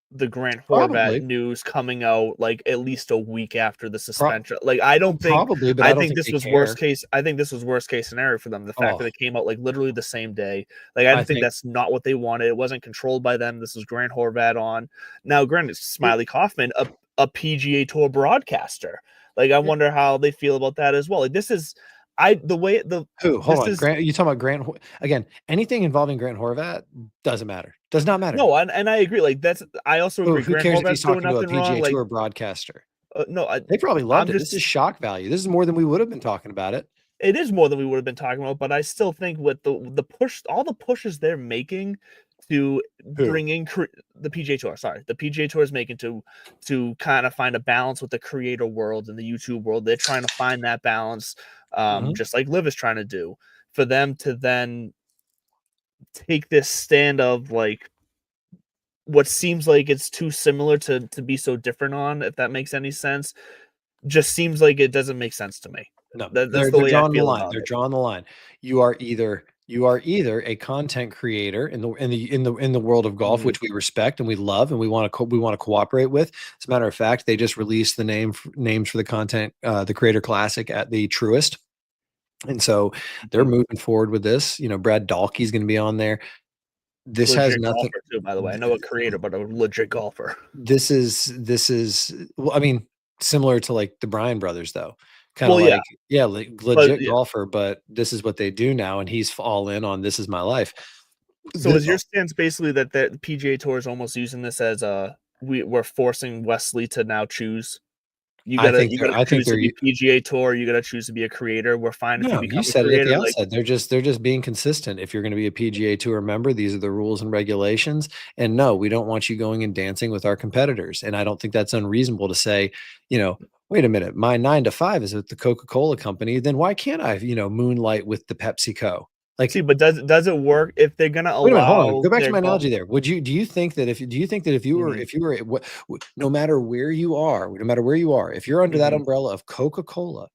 the Grant Horvat Probably, news coming out like at least a week after the suspension. Like, I don't think probably, but I I don't think think this they was care. worst case. I think this was worst case scenario for them. The fact Oh, that it came out like literally the same day. Like, I I think think that's not what they wanted. It wasn't controlled by them. This was Grant Horvat on. Now, granted, it, Smiley Kaufman, a PGA Tour broadcaster. Like, I it, wonder how they feel about that as well. Like, this is who? Hold this on, is Grant. You talking about Grant again? Anything involving Grant Horvat doesn't matter. Does not matter. no, and I agree. Like, I also agree. Who Grant cares if Horvat's he's doing talking to a nothing wrong. PGA Like, Tour broadcaster? no, They probably loved I'm it. This is just shock value. This is more than we would have been talking about it. it is more than we would have been talking about, but I still think with the push, all the pushes they're making to Who? bring in the PGA Tour, the PGA Tour is making to kind of find a balance with the creator world and the YouTube world. They're trying to find that balance, just like Liv is trying to do. For them to then take this stand of like what seems like it's too similar to be so different on, if that makes any sense, just seems like it doesn't make sense to me. No, That's they're the way I drawing the feel line. about They're it. drawing the line. You are either a content creator in the world of golf, Mhm. which we respect and we love and we want to cooperate with. As a matter of fact, they just released the names for the content, the Creator Classic at the Truist, and so they're Mhm. moving forward with this. Brad Dahlke's going to be on there. This has Legit nothing. golfer too, by the way. I know a creator, but a legit golfer. This is well, I mean, similar to like the Bryan brothers, though. Kind of Well, yeah, like, yeah, legit but yeah. golfer, but this is what they do now, and he's all in on this is my life. So is your stance basically that the PGA Tour is almost using this as we're forcing Wesley to now choose? You I gotta think choose to they're be PGA Tour. You gotta choose to be a creator. We're fine if you no, you become a said it at creator. the Like, outset. They're just being consistent. If you're going to be a PGA Tour member, these are the rules and regulations. And no, we don't want you going and dancing with our competitors. And I don't think that's unreasonable to say, wait a minute, my 9 to 5 is with the Coca-Cola company. Then why can't I, moonlight with the PepsiCo? Like, see, but does it work if they're gonna wait a minute, hold on. allow Go back to their my golf? analogy there. Do you think that if you were Mhm, no matter where you are, if you're under that mhm. umbrella of Coca-Cola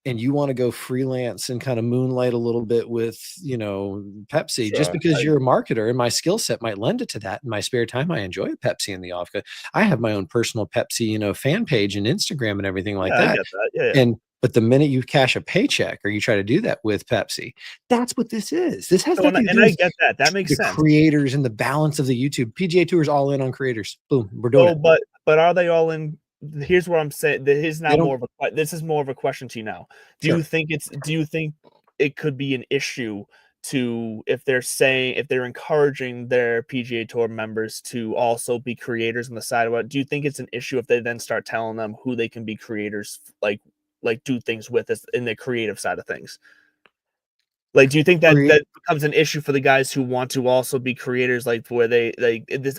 and you want to go freelance and kind of moonlight a little bit with, Pepsi, just Sure. because you're a marketer and my skill set might lend it to that in my spare time, I enjoy Pepsi in the off. I have my own personal Pepsi, fan page and Instagram and everything like Yeah, I that. get that. Yeah, yeah. But the minute you cash a paycheck or you try to do that with Pepsi, that's what this is. This has So, and nothing to do I with get that. That makes the sense. creators and the balance of the YouTube. PGA Tour is all in on creators. Boom, we're doing So, it. but are they all in? Here's what I'm saying. This They don't. This is more of a question to you now. Do Sure. you think it could be an issue to if they're encouraging their PGA Tour members to also be creators on the side of it? Do you think it's an issue if they then start telling them who they can be creators, like do things with us in the creative side of things? Like, do you think that Create becomes an issue for the guys who want to also be creators, like where they like this?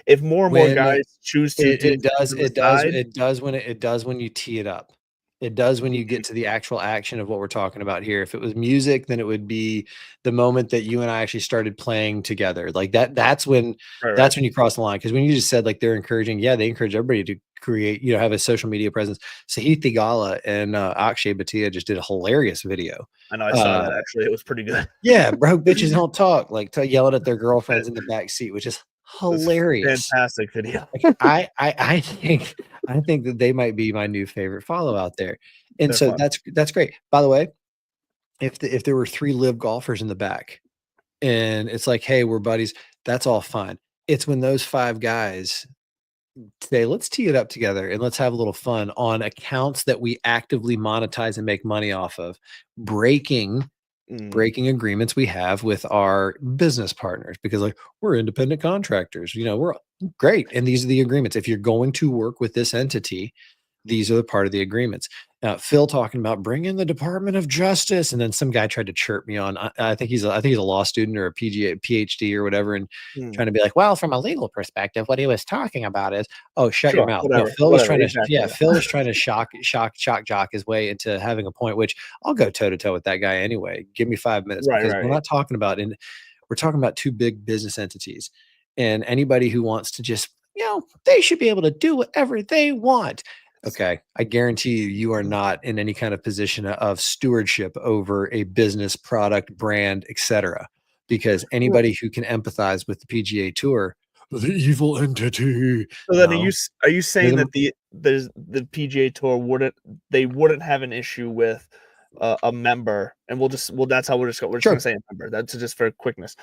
If more and more when guys choose to do it things does on the it does side, it does when it does when you tee it up. It does when you mhm, get to the actual action of what we're talking about here. If it was music, then it would be the moment that you and I actually started playing together. Like that. That's when right. you cross the line. Because when you just said like they're encouraging, yeah, they encourage everybody to create, have a social media presence. Sahith Theegala and Akshay Bhatia just did a hilarious video. I know I saw that actually. It was pretty good. Yeah, broke bitches don't talk, like yelling at their girlfriends in the back seat, which is It's hilarious. fantastic video. Like, I think that they might be my new favorite follow out there, and They're so fun. that's great. By the way, if there were 3 live golfers in the back, and it's like, hey, we're buddies. That's all fine. It's when those 5 guys say, let's tee it up together and let's have a little fun on accounts that we actively monetize and make money off of, breaking Mm, breaking agreements we have with our business partners, because like, we're independent contractors, we're great. And these are the agreements. If you're going to work with this entity, these are the part of the agreements. Now, Phil talking about bring in the Department of Justice, and then some guy tried to chirp me on. I think he's a law student or a PhD or whatever, and mm. trying to be like, well, from a legal perspective, what he was talking about is, oh, shut your Sure, mouth. No, whatever, Phil was whatever, trying to, exactly. yeah, Phil was trying to shock jock his way into having a point, which I'll go toe to toe with that guy anyway. Give me 5 minutes, Right, because right. we're not talking about we're talking about 2 big business entities, and anybody who wants to just, they should be able to do whatever they want. Okay, I guarantee you, you are not in any kind of position of stewardship over a business, product, brand, etc. Because Right. anybody who can empathize with the PGA Tour, the evil entity, So then no, are you you're saying the that the PGA Tour wouldn't have an issue with a member, and that's how we're just gonna sure. say a member. That's just for quickness.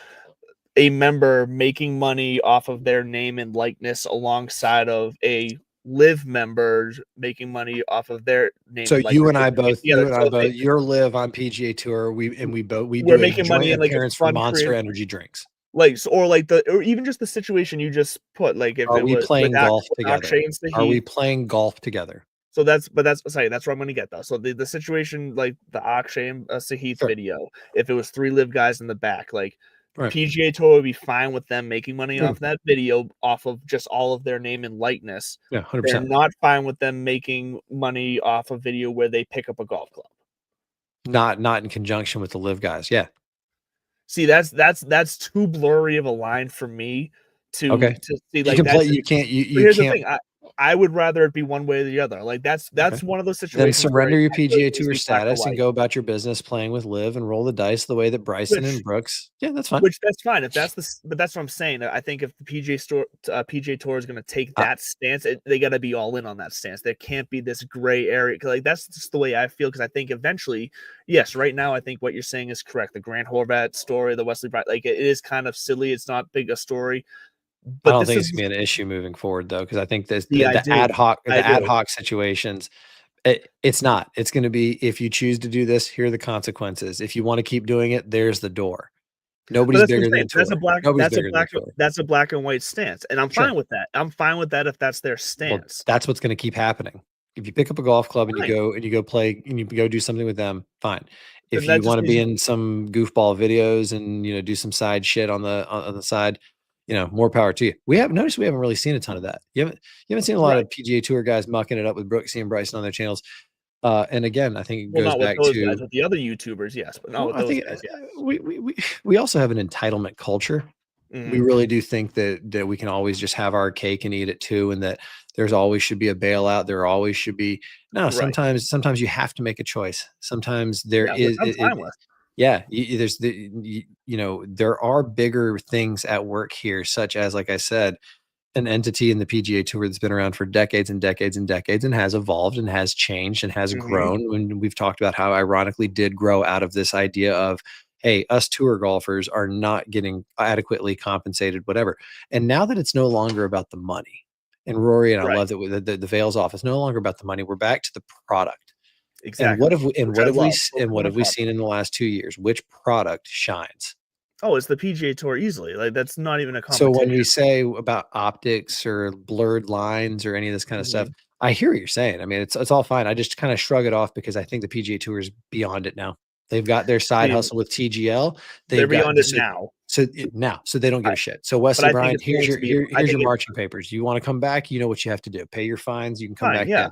A member making money off of their name and likeness alongside of a live member making money off of their name So and likeness. Like, we get you together. and I So both, you're live on PGA Tour. We we're do a making money joint in like a appearance for fun Monster creative, Energy drinks. or even just the situation you just put, like if Are it we was with playing golf Akshay together? and Are we Sahith. playing golf together? So that's sorry, that's where I'm gonna get though. So the situation like the Akshay and Sahith Sure. video, if it was 3 live guys in the back, like Right. PGA Tour would be fine with them making money Mm, off that video off of just all of their name and likeness. yeah, They're 100%. not fine with them making money off a video where they pick up a golf club. Not in conjunction with the live guys. Yeah. See, that's too blurry of a line for me Okay. to see You like can play. that's. You Here's the can't. thing, I would rather it be one way or the other. Like Okay. that's one of those Then situations where surrender your I feel like PGA it needs to Tour be black or status and white. go about your business playing with live and roll the dice the way that Bryson and Which Brooks. Yeah, that's fine. Which that's fine if but that's what I'm saying. I think if the PGA Tour is going to take Uh, that stance, they got to be all in on that stance. There can't be this gray area. 'Cause, like that's just the way I feel. Because I think eventually, yes, right now I think what you're saying is correct. The Grant Horvat story, the Wesley Bryan, like it is kind of silly. It's not big a story, I but don't this think is it's gonna be an issue moving forward though, because I think this the I the ad do, hoc I the ad do. hoc situations. It's not. It's going to be, if you choose to do this, here are the consequences. If you want to keep doing it, there's the door. But Nobody's that's what bigger I'm than saying. the tour. Nobody's bigger than the tour. That's a black and white stance, and I'm Sure. fine with that. I'm fine with that if that's their Well, stance. that's what's going to keep happening. If you pick up a golf club and Fine. you go play and you go do something with them, fine. Then If that you just want to means be in some goofball videos and do some side shit on the side, more power to you. We haven't really seen a ton of that. You haven't seen a lot right. of PGA Tour guys mucking it up with Brooksy and Bryson on their channels. And again, I think it Well, goes not with back those guys. to, With the other YouTubers, yes, but not well, with I those think guys. Yes. we also have an entitlement culture. We Mhm. really do think that we can always just have our cake and eat it too, and that there's always should be a bailout. There always should be no. Right. Sometimes you have to make a choice. Sometimes there Yeah, which is I'm fine with. yeah. There are bigger things at work here, such as, like I said, an entity in the PGA Tour that's been around for decades and decades and decades and has evolved and has changed and has Mhm. grown. And we've talked about how ironically did grow out of this idea of, hey, us tour golfers are not getting adequately compensated, whatever. And now that it's no longer about the money, and Rory and I Right. love that the Vale's off, it's no longer about the money. We're back to the product. Exactly. Which I love. And Focus on what the have we product. seen in the last 2 years? Which product shines? Oh, it's the PGA Tour easily. Like that's not even a So when we competition. say about optics or blurred lines or any of this kind of stuff, Mhm. I hear what you're saying. I mean, it's all fine. I just kind of shrug it off because I think the PGA Tour is beyond it now. They've got their side See, hustle with TGL. they're They've got beyond it this. now. So they don't give I a shit. So but Wesley I think Bryan, it's going to be. I here's think your it's marching papers. You want to come back? You know what you have to do. Pay your fines. You can come fine. back Yeah. in.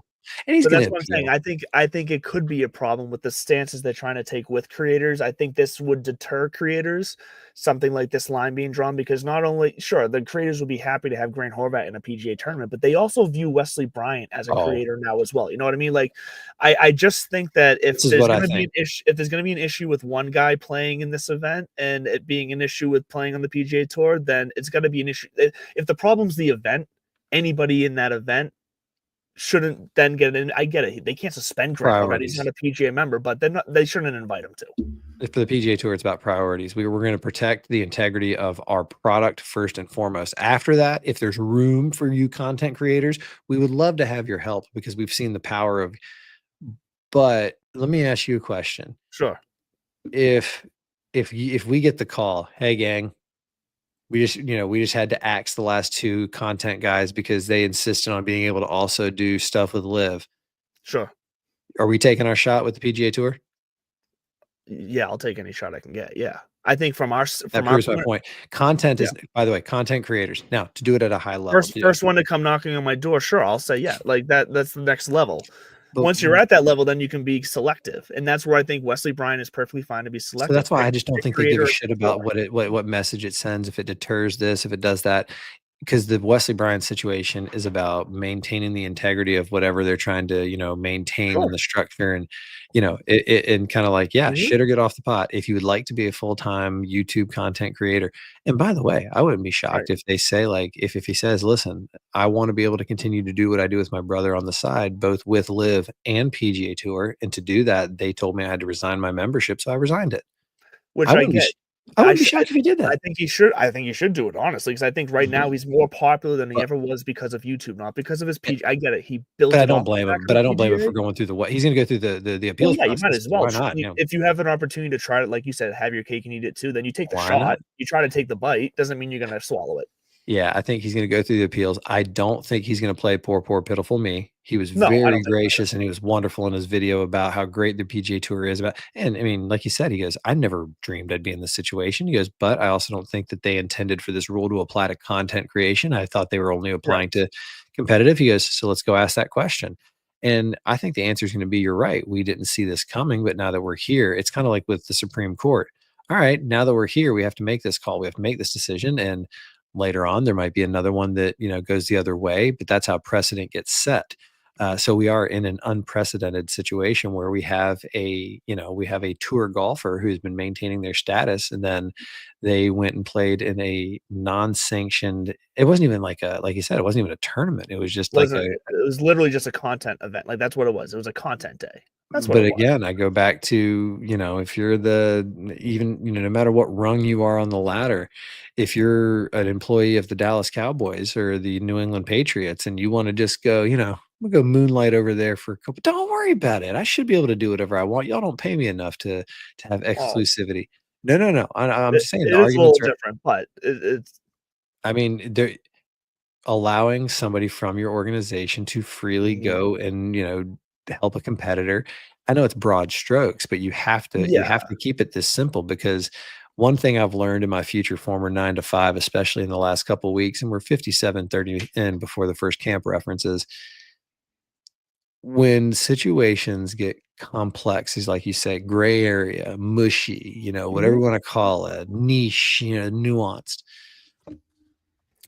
And he's But going that's to what I'm saying. appeal. I think it could be a problem with the stances they're trying to take with creators. I think this would deter creators, something like this line being drawn, because not only sure the creators would be happy to have Grant Horvat in a PGA tournament, but they also view Wesley Bryant as a Oh, creator now as well. You know what I mean? Like, I just think that if this is there's what I going to be think. an issue, if there's going to be an issue with one guy playing in this event and it being an issue with playing on the PGA Tour, then it's got to be an issue. If the problem's the event, anybody in that event shouldn't then get in. I get it. They can't suspend Grant Horvat. He's Priorities. not a PGA member, but they shouldn't invite him to. For the PGA Tour, it's about priorities. We're going to protect the integrity of our product first and foremost. After that, if there's room for you content creators, we would love to have your help because we've seen the power of. But let me ask you a question. Sure. If if we get the call, hey gang, we just had to axe the last two content guys because they insisted on being able to also do stuff with Live. Sure. Are we taking our shot with the PGA Tour? Yeah, I'll take any shot I can get. Yeah. I think from our That proves my point. Content is, by the way, content creators. Now, to do it at a high level. First one to come knocking on my door, sure, I'll say yeah. Like that's the next level. But Once you're at that level, then you can be selective, and that's where I think Wesley Bryan is perfectly fine to be selective. So that's why I just don't think they give a shit about before. what message it sends, if it deters this, if it does that. Because the Wesley Bryan situation is about maintaining the integrity of whatever they're trying to, maintain in the structure, and and kind of like, yeah, shit or get off the pot. If you would like to be a full-time YouTube content creator, and by the way, I wouldn't be shocked if they say, like, if he says, listen, I want to be able to continue to do what I do with my brother on the side, both with Live and PGA Tour, and to do that, they told me I had to resign my membership, so I resigned it. Which I get. I wouldn't be shocked if he did that. I think he should. I think he should do it, honestly, because I think right now he's more popular than he ever was because of YouTube, not because of his PGA. I get it. He built it. But I don't blame him. But I don't blame him for going through the what he's going to go through the appeals process. You might as well. Why not? If you have an opportunity to try it, like you said, have your cake and eat it too, then you take the shot. You try to take the bite. Doesn't mean you're going to swallow it. Yeah, I think he's going to go through the appeals. I don't think he's going to play poor, pitiful me. He was very gracious and he was wonderful in his video about how great the PGA Tour is about. And I mean, like he said, he goes, I never dreamed I'd be in this situation. He goes, but I also don't think that they intended for this rule to apply to content creation. I thought they were only applying to competitive. He goes, so let's go ask that question. And I think the answer is going to be, you're right. We didn't see this coming, but now that we're here, it's kind of like with the Supreme Court. All right, now that we're here, we have to make this call. We have to make this decision. And later on, there might be another one that, goes the other way, but that's how precedent gets set. So we are in an unprecedented situation where we have a tour golfer who's been maintaining their status, and then they went and played in a non-sanctioned. It wasn't even like you said, it wasn't even a tournament. It was just it was literally just a content event. Like that's what it was. It was a content day. That's what. But again, I go back to, if you're no matter what rung you are on the ladder, if you're an employee of the Dallas Cowboys or the New England Patriots and you want to just go, we'll go moonlight over there for a couple. Don't worry about it. I should be able to do whatever I want. Y'all don't pay me enough to have exclusivity. No. I'm just saying the arguments are different, but it's. I mean, they're allowing somebody from your organization to freely go and help a competitor. I know it's broad strokes, but you have to keep it this simple, because one thing I've learned in my future former 9 to 5, especially in the last couple of weeks, and we're 57:30 in before the first camp references. When situations get complex, is like you say, gray area, mushy, whatever you want to call it, niche, nuanced.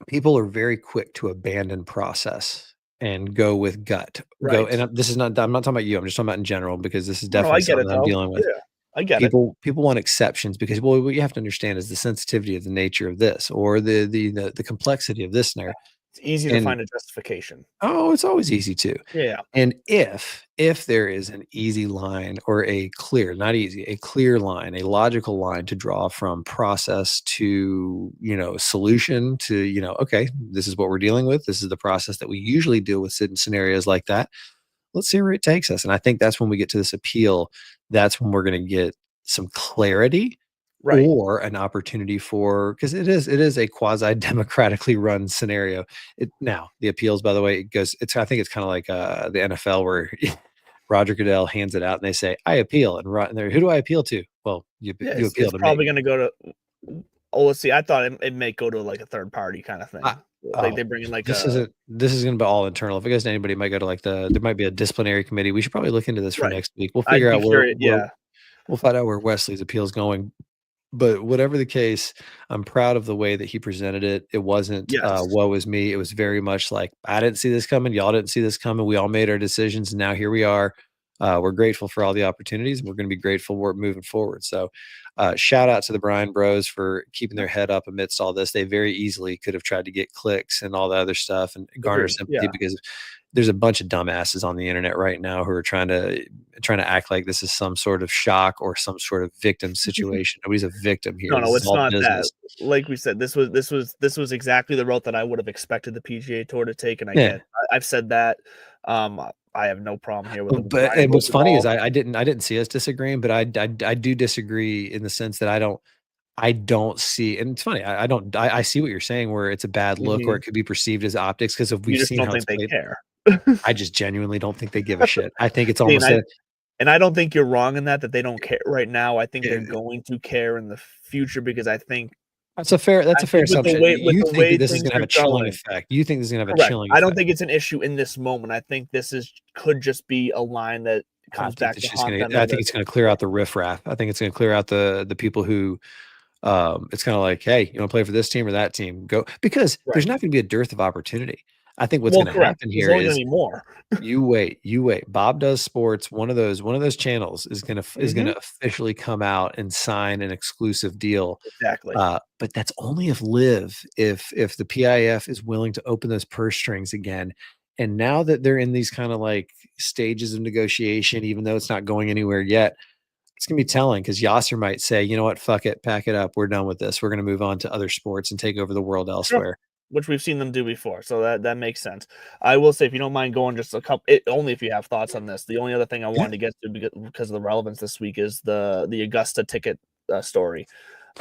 People are very quick to abandon process and go with gut. And this is not, I'm not talking about you. I'm just talking about in general, because this is definitely something I'm dealing with. Yeah, I get people want exceptions, because what you have to understand is the sensitivity of the nature of this, or the complexity of this scenario. It's easy to find a justification. Oh, it's always easy to. Yeah. And if there is an easy line, or a clear line, a logical line to draw from process to, solution to, okay, this is what we're dealing with. This is the process that we usually deal with in scenarios like that. Let's see where it takes us. And I think that's when we get to this appeal. That's when we're going to get some clarity. Right. Or an opportunity because it is a quasi democratically run scenario. Now the appeals, by the way, I think it's kind of like the NFL, where Roger Goodell hands it out and they say, I appeal, and who do I appeal to? Well, you appeal to me. It's probably going to go to. Oh, let's see. I thought it may go to like a third party kind of thing. They bring in this is going to be all internal. If it goes to anybody, it might go to there might be a disciplinary committee. We should probably look into this for next week. We'll figure out we'll find out where Wesley's appeal is going. But whatever the case, I'm proud of the way that he presented it. It wasn't, woe is me. It was very much like, I didn't see this coming. Y'all didn't see this coming. We all made our decisions, and now here we are. We're grateful for all the opportunities, and we're going to be grateful we're moving forward. So shout out to the Bryan bros for keeping their head up amidst all this. They very easily could have tried to get clicks and all the other stuff and garner sympathy, because there's a bunch of dumbasses on the internet right now who are trying to act like this is some sort of shock or some sort of victim situation. Nobody's a victim here. No, This no, is it's all not that. business. Like we said, this was exactly the route that I would have expected the PGA Tour to take, and Yeah. I've said that. I have no problem here with it. But and what's funny is I didn't see us disagreeing, but I do disagree in the sense that I don't see, and it's funny. I see what you're saying, where it's a bad look, or it could be perceived as optics, because if You we've just seen don't how it's think they played. care. I just genuinely don't think they give a shit. I think it's See, almost and I don't think you're wrong in that they don't care right now. I think they're Yeah. going to care in the future, because I think That's a fair with the assumption. way with You the think way that this is things gonna have are a chilling going. effect. You think this is gonna have a Correct. chilling I don't effect. think it's an issue in this moment. I think this could just be a line that I comes think back that's to just haunt gonna them I in think the it's gonna clear out the riffraff. I think it's gonna clear out the people who, it's kinda like, "Hey, you wanna play for this team or that team? Go," because right. there's not gonna be a dearth of opportunity. I think what's Well, gonna correct. happen There's here only gonna is be more. you wait. Bob Does Sports, one of those channels is gonna officially come out and sign an exclusive deal. Exactly. But that's only if Live, if the PIF is willing to open those purse strings again. And now that they're in these kind of like stages of negotiation, even though it's not going anywhere yet, it's gonna be telling, because Yasser might say, you know what, fuck it, pack it up. We're done with this. We're gonna move on to other sports and take over the world Sure. elsewhere. Which we've seen them do before, so that makes sense. I will say, if you don't mind going just a couple, only if you have thoughts on this. The only other thing I Yeah. wanted to get to, because of the relevance this week, is the Augusta ticket story.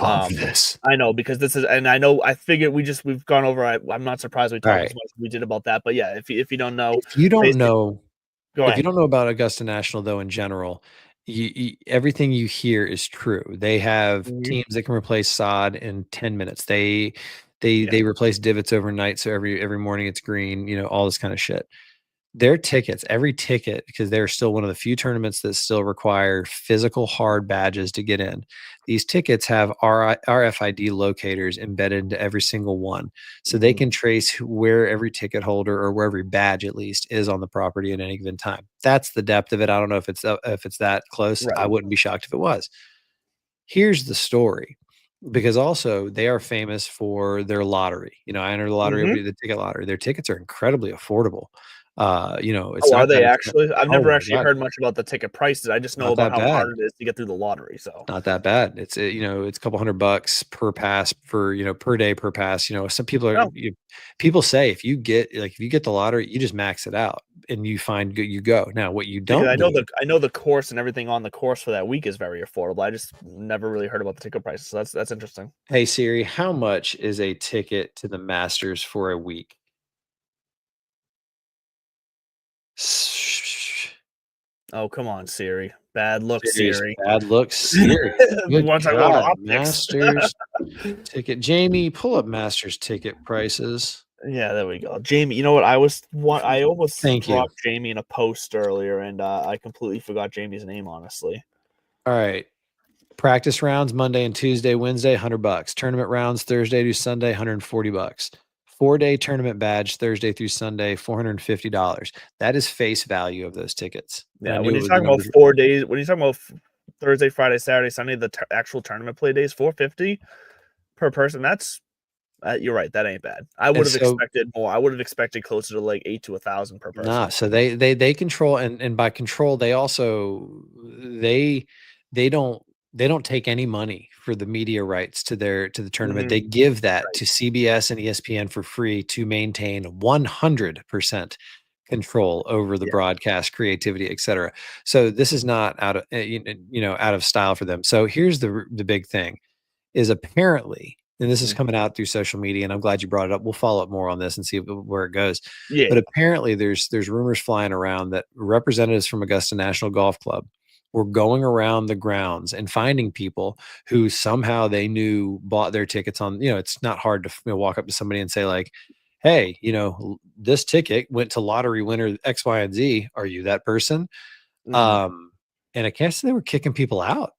Love this. I know, because this is, and I know, I figured we've gone over. I'm not surprised we All talked as right. much as we did about that. But yeah, if you don't know, If you don't basically, know go If you ahead. don't know about Augusta National, though, in general, everything you hear is true. They have Mhm. teams that can replace sod in 10 minutes. Yeah. They replace divots overnight, so every morning it's green. All this kind of shit. Their tickets, every ticket, because they're still one of the few tournaments that still require physical hard badges to get in. These tickets have RFID locators embedded into every single one, so they Mhm. can trace where every ticket holder, or where every badge at least, is on the property at any given time. That's the depth of it. I don't know if it's that close. I Right. wouldn't be shocked if it was. Here's the story, because also they are famous for their lottery. I enter the lottery, Mhm. everybody the ticket lottery. Their tickets are incredibly affordable. It's Oh, are not that they expensive. actually? I've Oh never my actually god, heard much about the ticket prices. I just know not about that how bad. hard it is to get through the lottery. So, Not that bad. It's a couple $100 per pass, for per day per pass. Some people are no, people say, if you get the lottery, you just max it out and you find good, you go. Now, what you because don't do. I know the course and everything on the course for that week is very affordable. I just never really heard about the ticket prices. So that's interesting. Hey Siri, how much is a ticket to the Masters for a week? Oh, come on, Siri. Bad luck, Serious Siri. bad luck, Siri. Good Once I go to God, optics. Masters ticket. Jamie, pull up Masters ticket prices. Yeah, there we go. Jamie, you know what? I almost Thank you. dropped Jamie in a post earlier, and I completely forgot Jamie's name, honestly. All right. Practice rounds Monday and Tuesday, Wednesday, $100. Tournament rounds Thursday to Sunday, $140. 4-day tournament badge Thursday through Sunday, $450. That is face value of those tickets. And I Yeah, when knew it you're was the talking about numbers. 4 days, when you're talking about Thursday, Friday, Saturday, Sunday, the actual tournament play days, 450 per person. That's you're right. That ain't bad. I And would have so, expected more. I would have expected closer to like 8 to 1,000 per nah, person. so they control, and by control, they also they don't they don't take any money for the media rights to the tournament. They Mhm. give that Right. to CBS and ESPN for free to maintain 100% control over the Yeah. broadcast, creativity, etc. So this is not out of out of style for them. So here's the big thing is, apparently, and this is Mhm. coming out through social media, and I'm glad you brought it up. We'll follow up more on this and see where it goes. Yeah. But apparently, there's rumors flying around that representatives from Augusta National Golf Club were going around the grounds and finding people who somehow they knew bought their tickets on. It's not hard to walk up to somebody and say, like, "Hey, this ticket went to lottery winner X, Y, and Z. Are you that person?" Mhm. Um, and I guess they were kicking people out.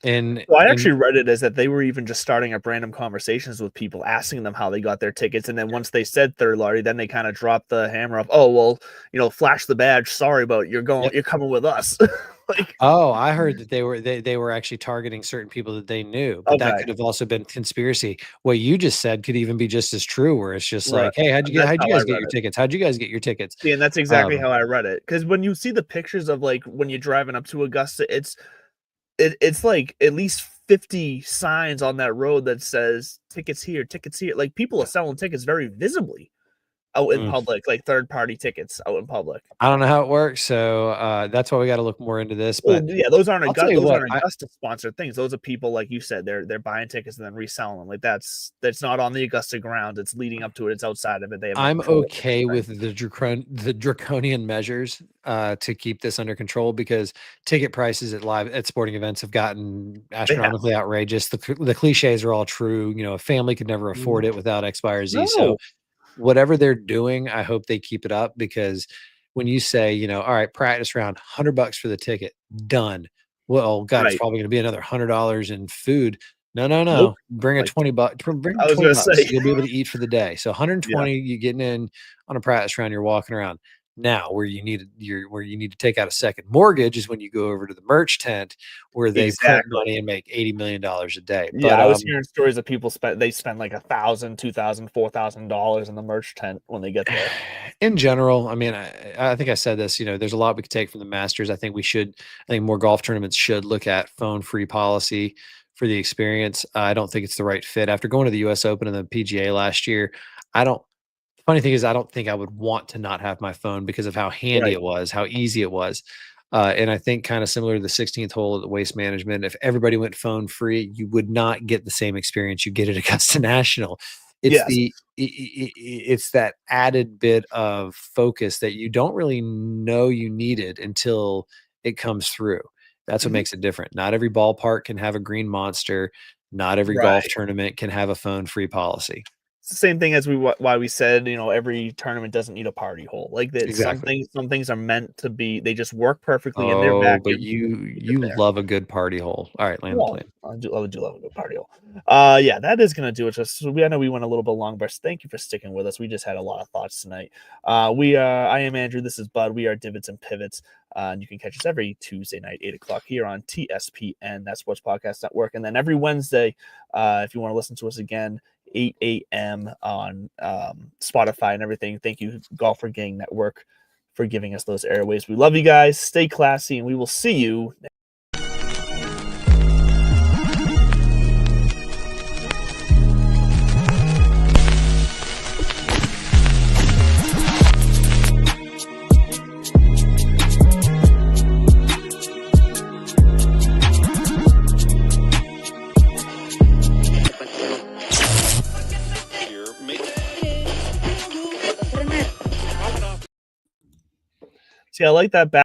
And Well, I and actually read it as that they were even just starting up random conversations with people, asking them how they got their tickets, and then once they said third lottery, then they kind of dropped the hammer of, "Oh, well, flash the badge. Sorry, but you're yep. coming with us." Like, Oh, I heard that they were actually targeting certain people that they knew, but that okay, could have also been conspiracy. What you just said could even be just as true, where it's just right. like, "Hey, That's how'd you how I guys get read your it. tickets? How'd you guys get your tickets?" See, and that's exactly Um, how I read it. Because when you see the pictures of, like, when you're driving up to Augusta, it's like at least 50 signs on that road that says tickets here, tickets here. Like, people are selling tickets very visibly out in mm. public, like third-party tickets out in public. I don't know how it works, so, that's why we gotta look more into this, Well, but yeah, those aren't I'll tell you what, Augusta sponsored things. Those are people, like you said, they're buying tickets and then reselling them. Like, that's not on the Augusta ground. It's leading up to it. It's outside of it. They have no I'm control over okay anything. with the draconian measures, to keep this under control because ticket prices at sporting events have gotten They have. astronomically outrageous. The cliches are all true, you know, a family could never afford it without X, Y, or Z, so No. whatever they're doing, I hope they keep it up because when you say, you know, all right, practice round, $100 for the ticket, done. Well, God, it's Right. probably going to be another $100 in food. No, no, Nope. no. Bring a Like, 20 bucks, bring I was 20 gonna bucks. say, You'll be able to eat for the day. So yeah, 120, you getting in on a practice round, you're walking around. Now, where you need to take out a second mortgage is when you go over to the merch tent where they print exactly. money and make $80 million a day. Yeah, But I was hearing stories of people spend like 1,000, 2,000, $4,000 in the merch tent when they get there. in general, I mean, I think I said this, you know, there's a lot we could take from the Masters. I think more golf tournaments should look at phone free policy for the experience. I don't think it's the right fit. After going to the US Open and the PGA last year, I don't, funny thing is, I don't think I would want to not have my phone because of how handy Right. it was, how easy it was. And I think kind of similar to the 16th hole at the Waste Management, if everybody went phone free, you would not get the same experience you get at Augusta National. It's Yes. it's that added bit of focus that you don't really know you needed until it comes through. That's what Mhm. makes it different. Not every ballpark can have a green monster. Not every golf Right. tournament can have a phone free policy. It's the same thing as why we said, every tournament doesn't need a party hole. Like that, Exactly. some things are meant to be. They just work perfectly in their Oh, but vacuum. you Keep it you there. love a good party hole. All right, land the Well, plane. I do love a good party hole. Yeah, that is gonna do it. I know we went a little bit long, but thank you for sticking with us. We just had a lot of thoughts tonight. I am Andrew. This is Bud. We are Divots and Pivots. And you can catch us every Tuesday night, 8 o'clock here on TSPN, that Sports Podcast Network. And then every Wednesday, if you want to listen to us again, 8 a.m. on Spotify and everything. Thank you, Golfer Gang Network, for giving us those airways. We love you guys. Stay classy, and we will see you See, I like that